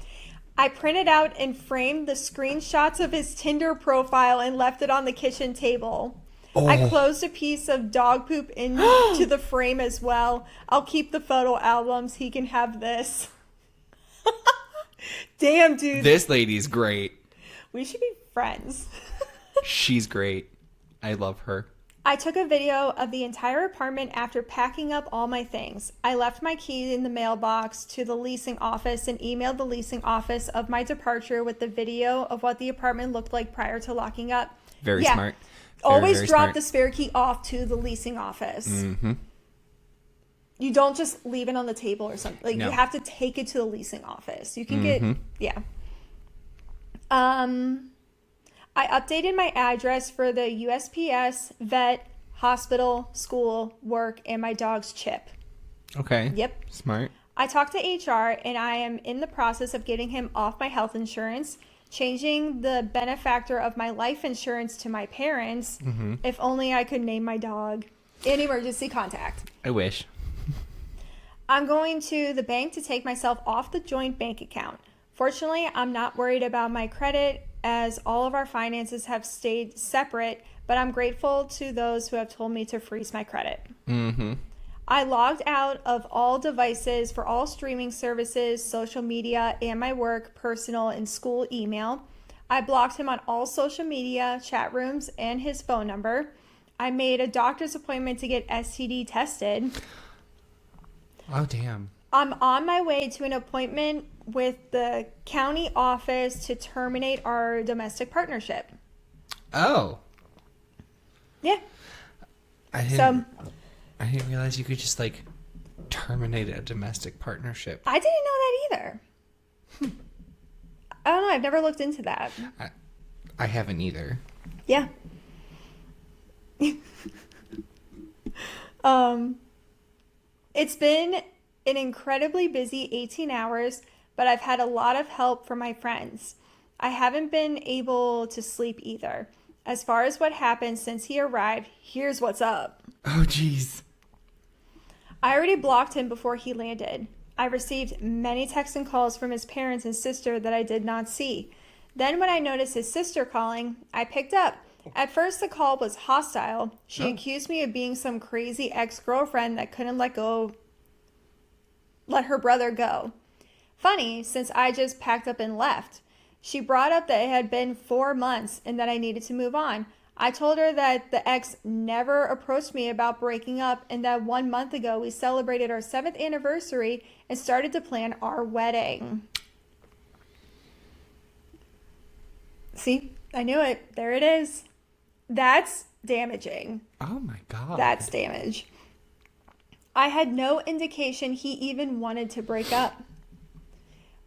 I printed out and framed the screenshots of his Tinder profile and left it on the kitchen table. Oh. I closed a piece of dog poop into the frame as well. I'll keep the photo albums. He can have this. Damn, dude. This lady's great. We should be friends. She's great. I love her. I took a video of the entire apartment after packing up all my things. I left my key in the mailbox to the leasing office and emailed the leasing office of my departure with the video of what the apartment looked like prior to locking up. Very smart. Always very drop smart. the spare key off to the leasing office. Mm-hmm. You don't just leave it on the table or something. Like, No. you have to take it to the leasing office. You can get, yeah. I updated my address for the USPS, vet, hospital, school, work, and my dog's chip. Okay. Yep. Smart. I talked to HR, and I am in the process of getting him off my health insurance, changing the benefactor of my life insurance to my parents. If only I could name my dog. In emergency contact. I wish. I'm going to the bank to take myself off the joint bank account. Fortunately, I'm not worried about my credit as all of our finances have stayed separate, but I'm grateful to those who have told me to freeze my credit. I logged out of all devices for all streaming services, social media, and my work, personal, and school email. I blocked him on all social media, chat rooms, and his phone number. I made a doctor's appointment to get STD tested. Oh, damn. I'm on my way to an appointment with the county office to terminate our domestic partnership. Oh. Yeah. I didn't realize you could just, like, Terminate a domestic partnership. I didn't know that either. I don't know. I've never looked into that. I haven't either. Yeah. It's been an incredibly busy 18 hours, but I've had a lot of help from my friends. I haven't been able to sleep either. As far as what happened since he arrived, here's what's up. Oh, jeez. I already blocked him before he landed. I received many texts and calls from his parents and sister that I did not see. Then when I noticed his sister calling, I picked up. At first the call was hostile. She accused me of being some crazy ex-girlfriend that couldn't let her brother go. Funny, since I just packed up and left. She brought up that it had been 4 months and that I needed to move on. I told her that the ex never approached me about breaking up and that 1 month ago we celebrated our 7th anniversary and started to plan our wedding. See, I knew it. There it is. That's damaging. Oh my God. That's damage. I had no indication he even wanted to break up.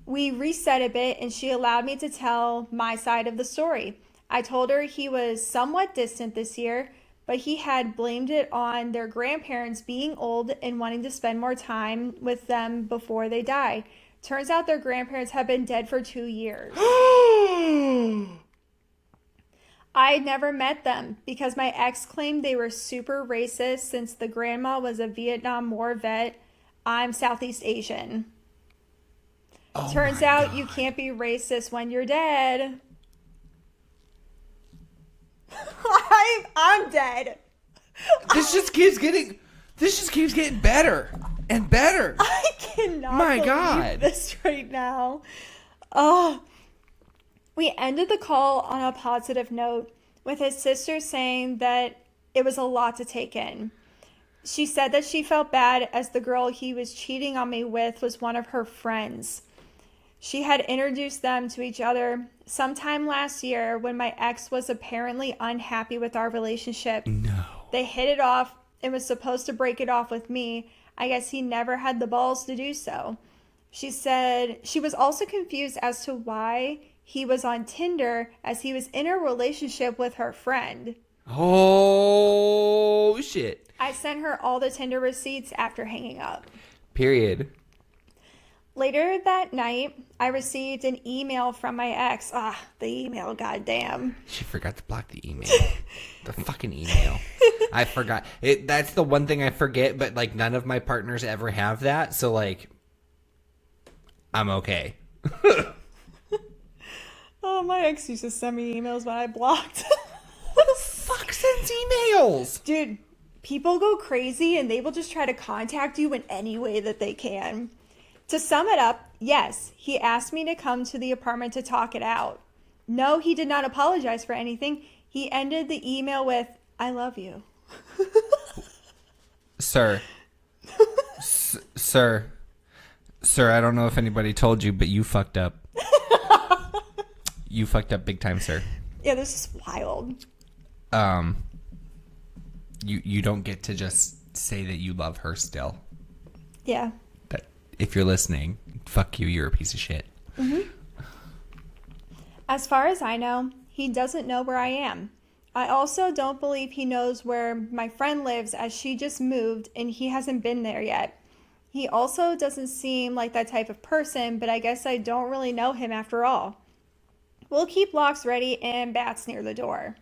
We reset a bit and she allowed me to tell my side of the story. I told her he was somewhat distant this year, but he had blamed it on their grandparents being old and wanting to spend more time with them before they die. Turns out their grandparents have been dead for 2 years. I had never met them because my ex claimed they were super racist since the grandma was a Vietnam War vet. I'm Southeast Asian. Oh Turns out you can't be racist when you're dead. I'm dead. This just keeps getting better and better. I cannot believe this right now. Oh. We ended the call on a positive note with his sister saying that it was a lot to take in. She said that she felt bad as the girl he was cheating on me with was one of her friends. She had introduced them to each other sometime last year when my ex was apparently unhappy with our relationship. No. They hit it off and was supposed to break it off with me. I guess he never had the balls to do so. She said she was also confused as to why he was on Tinder as he was in a relationship with her friend. Oh, shit. I sent her all the Tinder receipts after hanging up. Period. Later that night, I received an email from my ex. The email, goddamn. She forgot to block the email. The fucking email. I forgot. That's the one thing I forget, but like none of my partners ever have that. So like, I'm okay. Oh, my ex used to send me emails when I blocked. Who the fuck sends emails? Dude, people go crazy and they will just try to contact you in any way that they can. To sum it up, yes, he asked me to come to the apartment to talk it out. No, he did not apologize for anything. He ended the email with, I love you. Sir. Sir, I don't know if anybody told you, but you fucked up. You fucked up big time, sir. Yeah, this is wild. You don't get to just say that you love her still. Yeah. That if you're listening, fuck you, you're a piece of shit. Mm-hmm. As far as I know, he doesn't know where I am. I also don't believe he knows where my friend lives as she just moved and he hasn't been there yet. He also doesn't seem like that type of person, but I guess I don't really know him after all. We'll keep locks ready and bats near the door.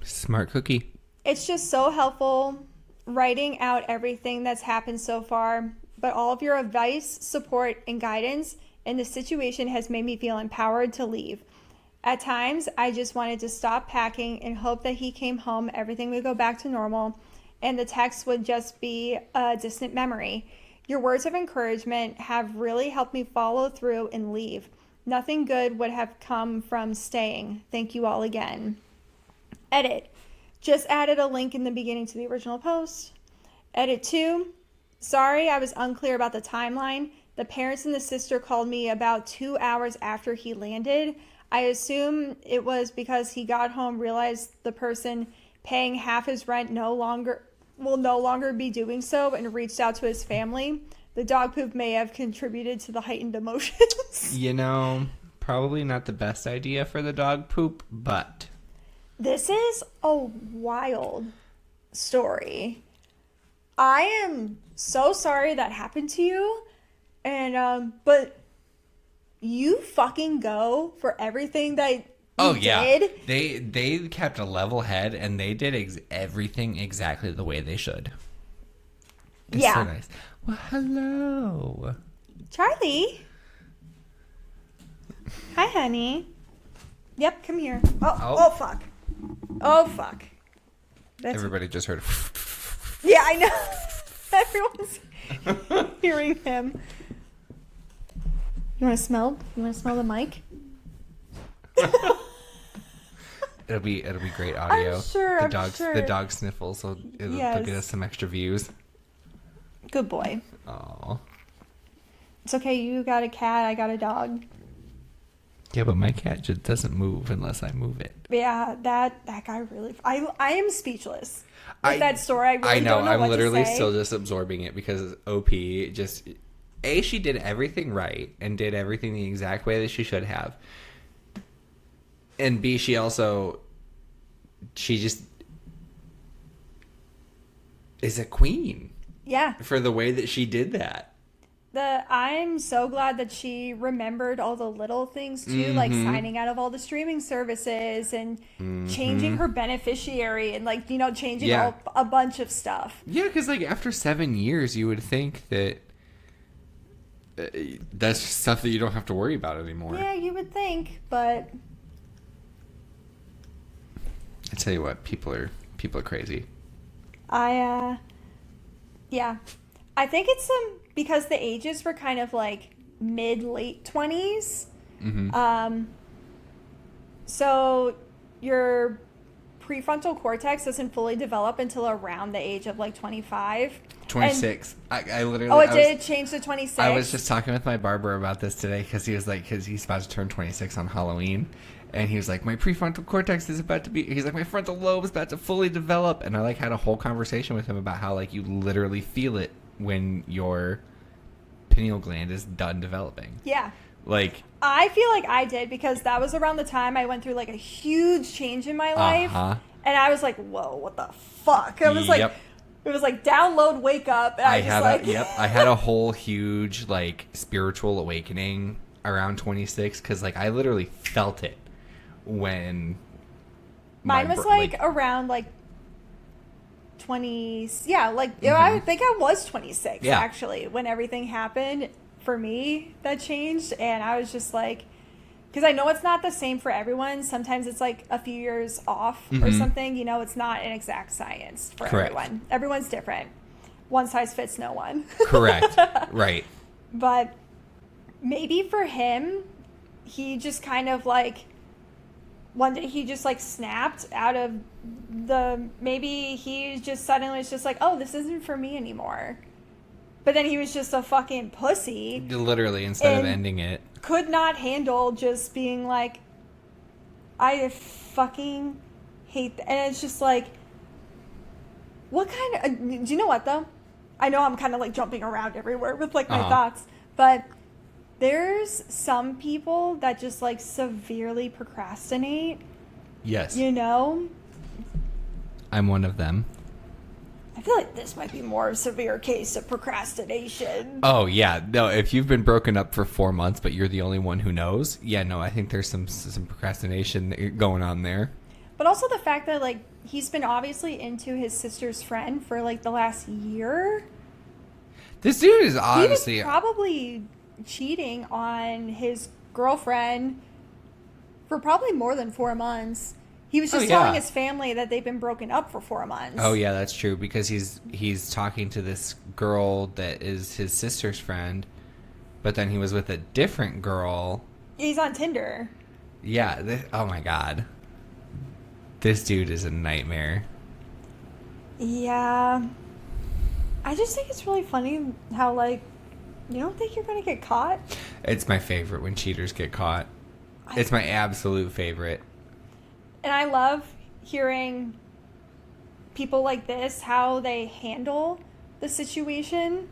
Smart cookie. It's just so helpful writing out everything that's happened so far, but all of your advice, support, and guidance in the situation has made me feel empowered to leave. At times, I just wanted to stop packing and hope that he came home, everything would go back to normal, and the text would just be a distant memory. Your words of encouragement have really helped me follow through and leave. Nothing good would have come from staying. Thank you all again. Edit. Just added a link in the beginning to the original post. Edit 2. Sorry, I was unclear about the timeline. The parents and the sister called me about 2 hours after he landed. I assume it was because he got home, realized the person paying half his rent will no longer be doing so, and reached out to his family. the dog poop may have contributed to the heightened emotions. You know, probably not the best idea for the dog poop, but... This is a wild story. I am so sorry that happened to you. And, but you fucking go for everything that you did. They kept a level head and they did everything exactly the way they should. It's so nice. Well, hello. Charlie. Hi, honey. Yep, come here. Oh, fuck. Oh, fuck. Everybody just heard. Yeah, I know. Everyone's hearing him. You want to smell? You want to smell the mic? It'll be great audio. I'm sure. The dog sniffles, so it'll get us some extra views. Good boy. Oh. It's okay. You got a cat. I got a dog. Yeah, but my cat just doesn't move unless I move it. Yeah, that guy really. I am speechless with that story. I really I know. Don't know I'm what literally to say. still just absorbing it because OP just she did everything right and did everything the exact way that she should have, and B, she just is a queen. Yeah. For the way that she did that. I'm so glad that she remembered all the little things too, like signing out of all the streaming services and changing her beneficiary and changing a bunch of stuff. Yeah, because after 7 years, you would think that that's stuff that you don't have to worry about anymore. Yeah, you would think, but I tell you what, people are crazy. Yeah, I think it's because the ages were kind of mid-late 20s. So your prefrontal cortex doesn't fully develop until around the age of 25. 26. I literally. Oh, it did change to 26. I was just talking with my barber about this today because he's about to turn 26 on Halloween. And he was like, my prefrontal cortex is about to be... He's like, my frontal lobe is about to fully develop. And I, had a whole conversation with him about how, you literally feel it when your pineal gland is done developing. Yeah. I feel like I did because that was around the time I went through, a huge change in my life. And I was like, whoa, what the fuck? I was it was download, wake up. And I had a whole huge, spiritual awakening around 26 because, I literally felt it. When mine was around 20, I think I was 26 actually when everything happened for me that changed, and I was just because I know it's not the same for everyone. Sometimes it's a few years off or something. It's not an exact science for everyone. Everyone's different. One size fits no one. Correct. Right. But maybe for him, he just kind of one day he just snapped out of maybe he just suddenly was just oh, this isn't for me anymore. But then he was just a fucking pussy. Literally, instead of ending it. Could not handle just being I fucking hate that. And it's just what kind of, do you know what though? I know I'm kind of jumping around everywhere with my thoughts, but there's some people that just severely procrastinate. Yes. I'm one of them. I feel like this might be more a severe case of procrastination. Oh, yeah. No, if you've been broken up for 4 months, but you're the only one who knows, I think there's some procrastination going on there. But also the fact that, he's been obviously into his sister's friend for, the last year. This dude is honestly... He was probably cheating on his girlfriend for probably more than 4 months. He was just telling his family that they've been broken up for 4 months. Oh yeah, that's true because he's talking to this girl that is his sister's friend, but then he was with a different girl. He's on Tinder. Yeah. Oh my god, this dude is a nightmare. Yeah, I just think it's really funny how you don't think you're gonna get caught. It's my favorite when cheaters get caught. It's my absolute favorite. And I love hearing people like this, how they handle the situation.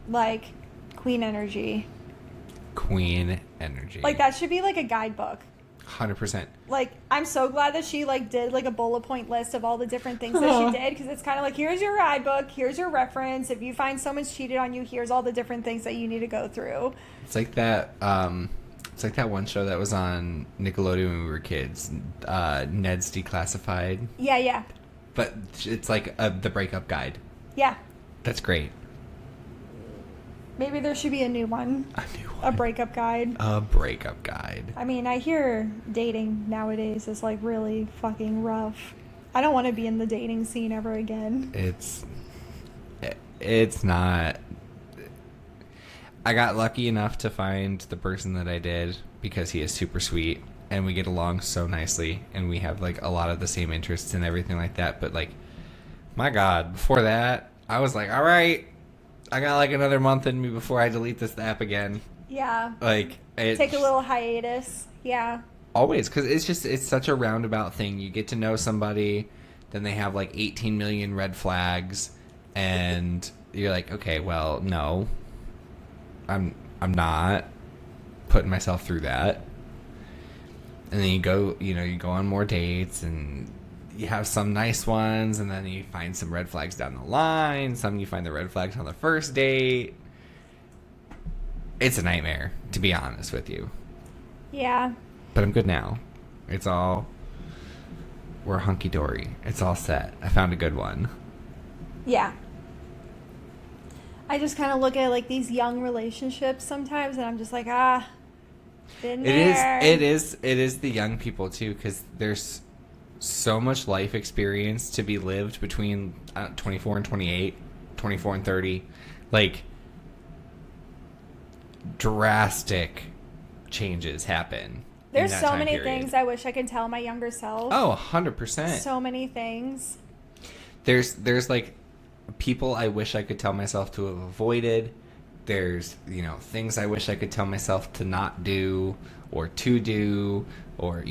like queen energy. Queen energy. Like that should be like a guidebook. 100%. Like, I'm so glad that she like did like a bullet point list of all the different things that she did, because it's kind of like, here's your guidebook, here's your reference. If you find someone's cheated on you, here's all the different things that you need to go through. It's like that. It's like that one show that was on Nickelodeon when we were kids, Ned's Declassified. Yeah. But it's like the breakup guide. Yeah. That's great. Maybe there should be a new one. A breakup guide. A breakup guide. I mean, I hear dating nowadays is like really fucking rough. I don't want to be in the dating scene ever again. It's not. I got lucky enough to find the person that I did because he is super sweet and we get along so nicely and we have like a lot of the same interests and everything like that. But like, my God, before that, I was like, all right, I got like another month in me before I delete this app again. Yeah. Like, take a little hiatus. Yeah. Always, because it's such a roundabout thing. You get to know somebody, then they have like 18 million red flags, and you're like, okay, well, no, I'm not putting myself through that. And then you go on more dates, and you have some nice ones, and then you find some red flags down the line. Some you find the red flags on the first date. It's a nightmare, to be honest with you. Yeah. But I'm good now. We're hunky-dory. It's all set. I found a good one. Yeah. I just kind of look at like these young relationships sometimes, and I'm just like, been there. It is the young people too, because there's so much life experience to be lived between 24 and 28, 24 and 30. Like, drastic changes happen. There's so many things I wish I could tell my younger self. Oh, 100%. So many things. There's like people I wish I could tell myself to have avoided. There's, things I wish I could tell myself to not do or to do, or,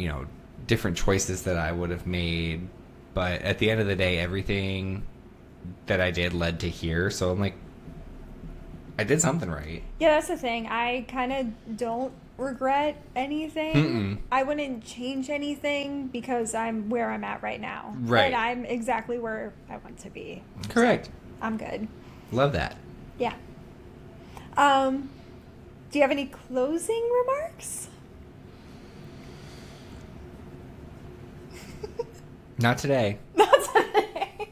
different choices that I would have made. But at the end of the day, everything that I did led to here. So I'm like, I did something right. Yeah, that's the thing. I kind of don't regret anything. Mm-mm. I wouldn't change anything because I'm where I'm at right now. Right. And I'm exactly where I want to be. Correct. So I'm good. Love that. Yeah. Do you have any closing remarks? Not today. Not today.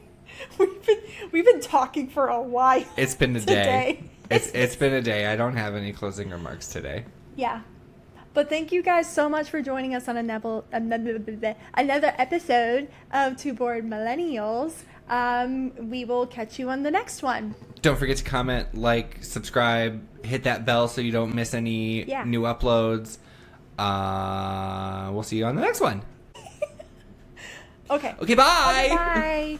We've been talking for a while. It's been a day. It's been a day. I don't have any closing remarks today. Yeah. But thank you guys so much for joining us on another episode of Two Bored Millennials. We will catch you on the next one. Don't forget to comment, like, subscribe, hit that bell so you don't miss any new uploads. We'll see you on the next one. Okay. Okay, bye. Bye.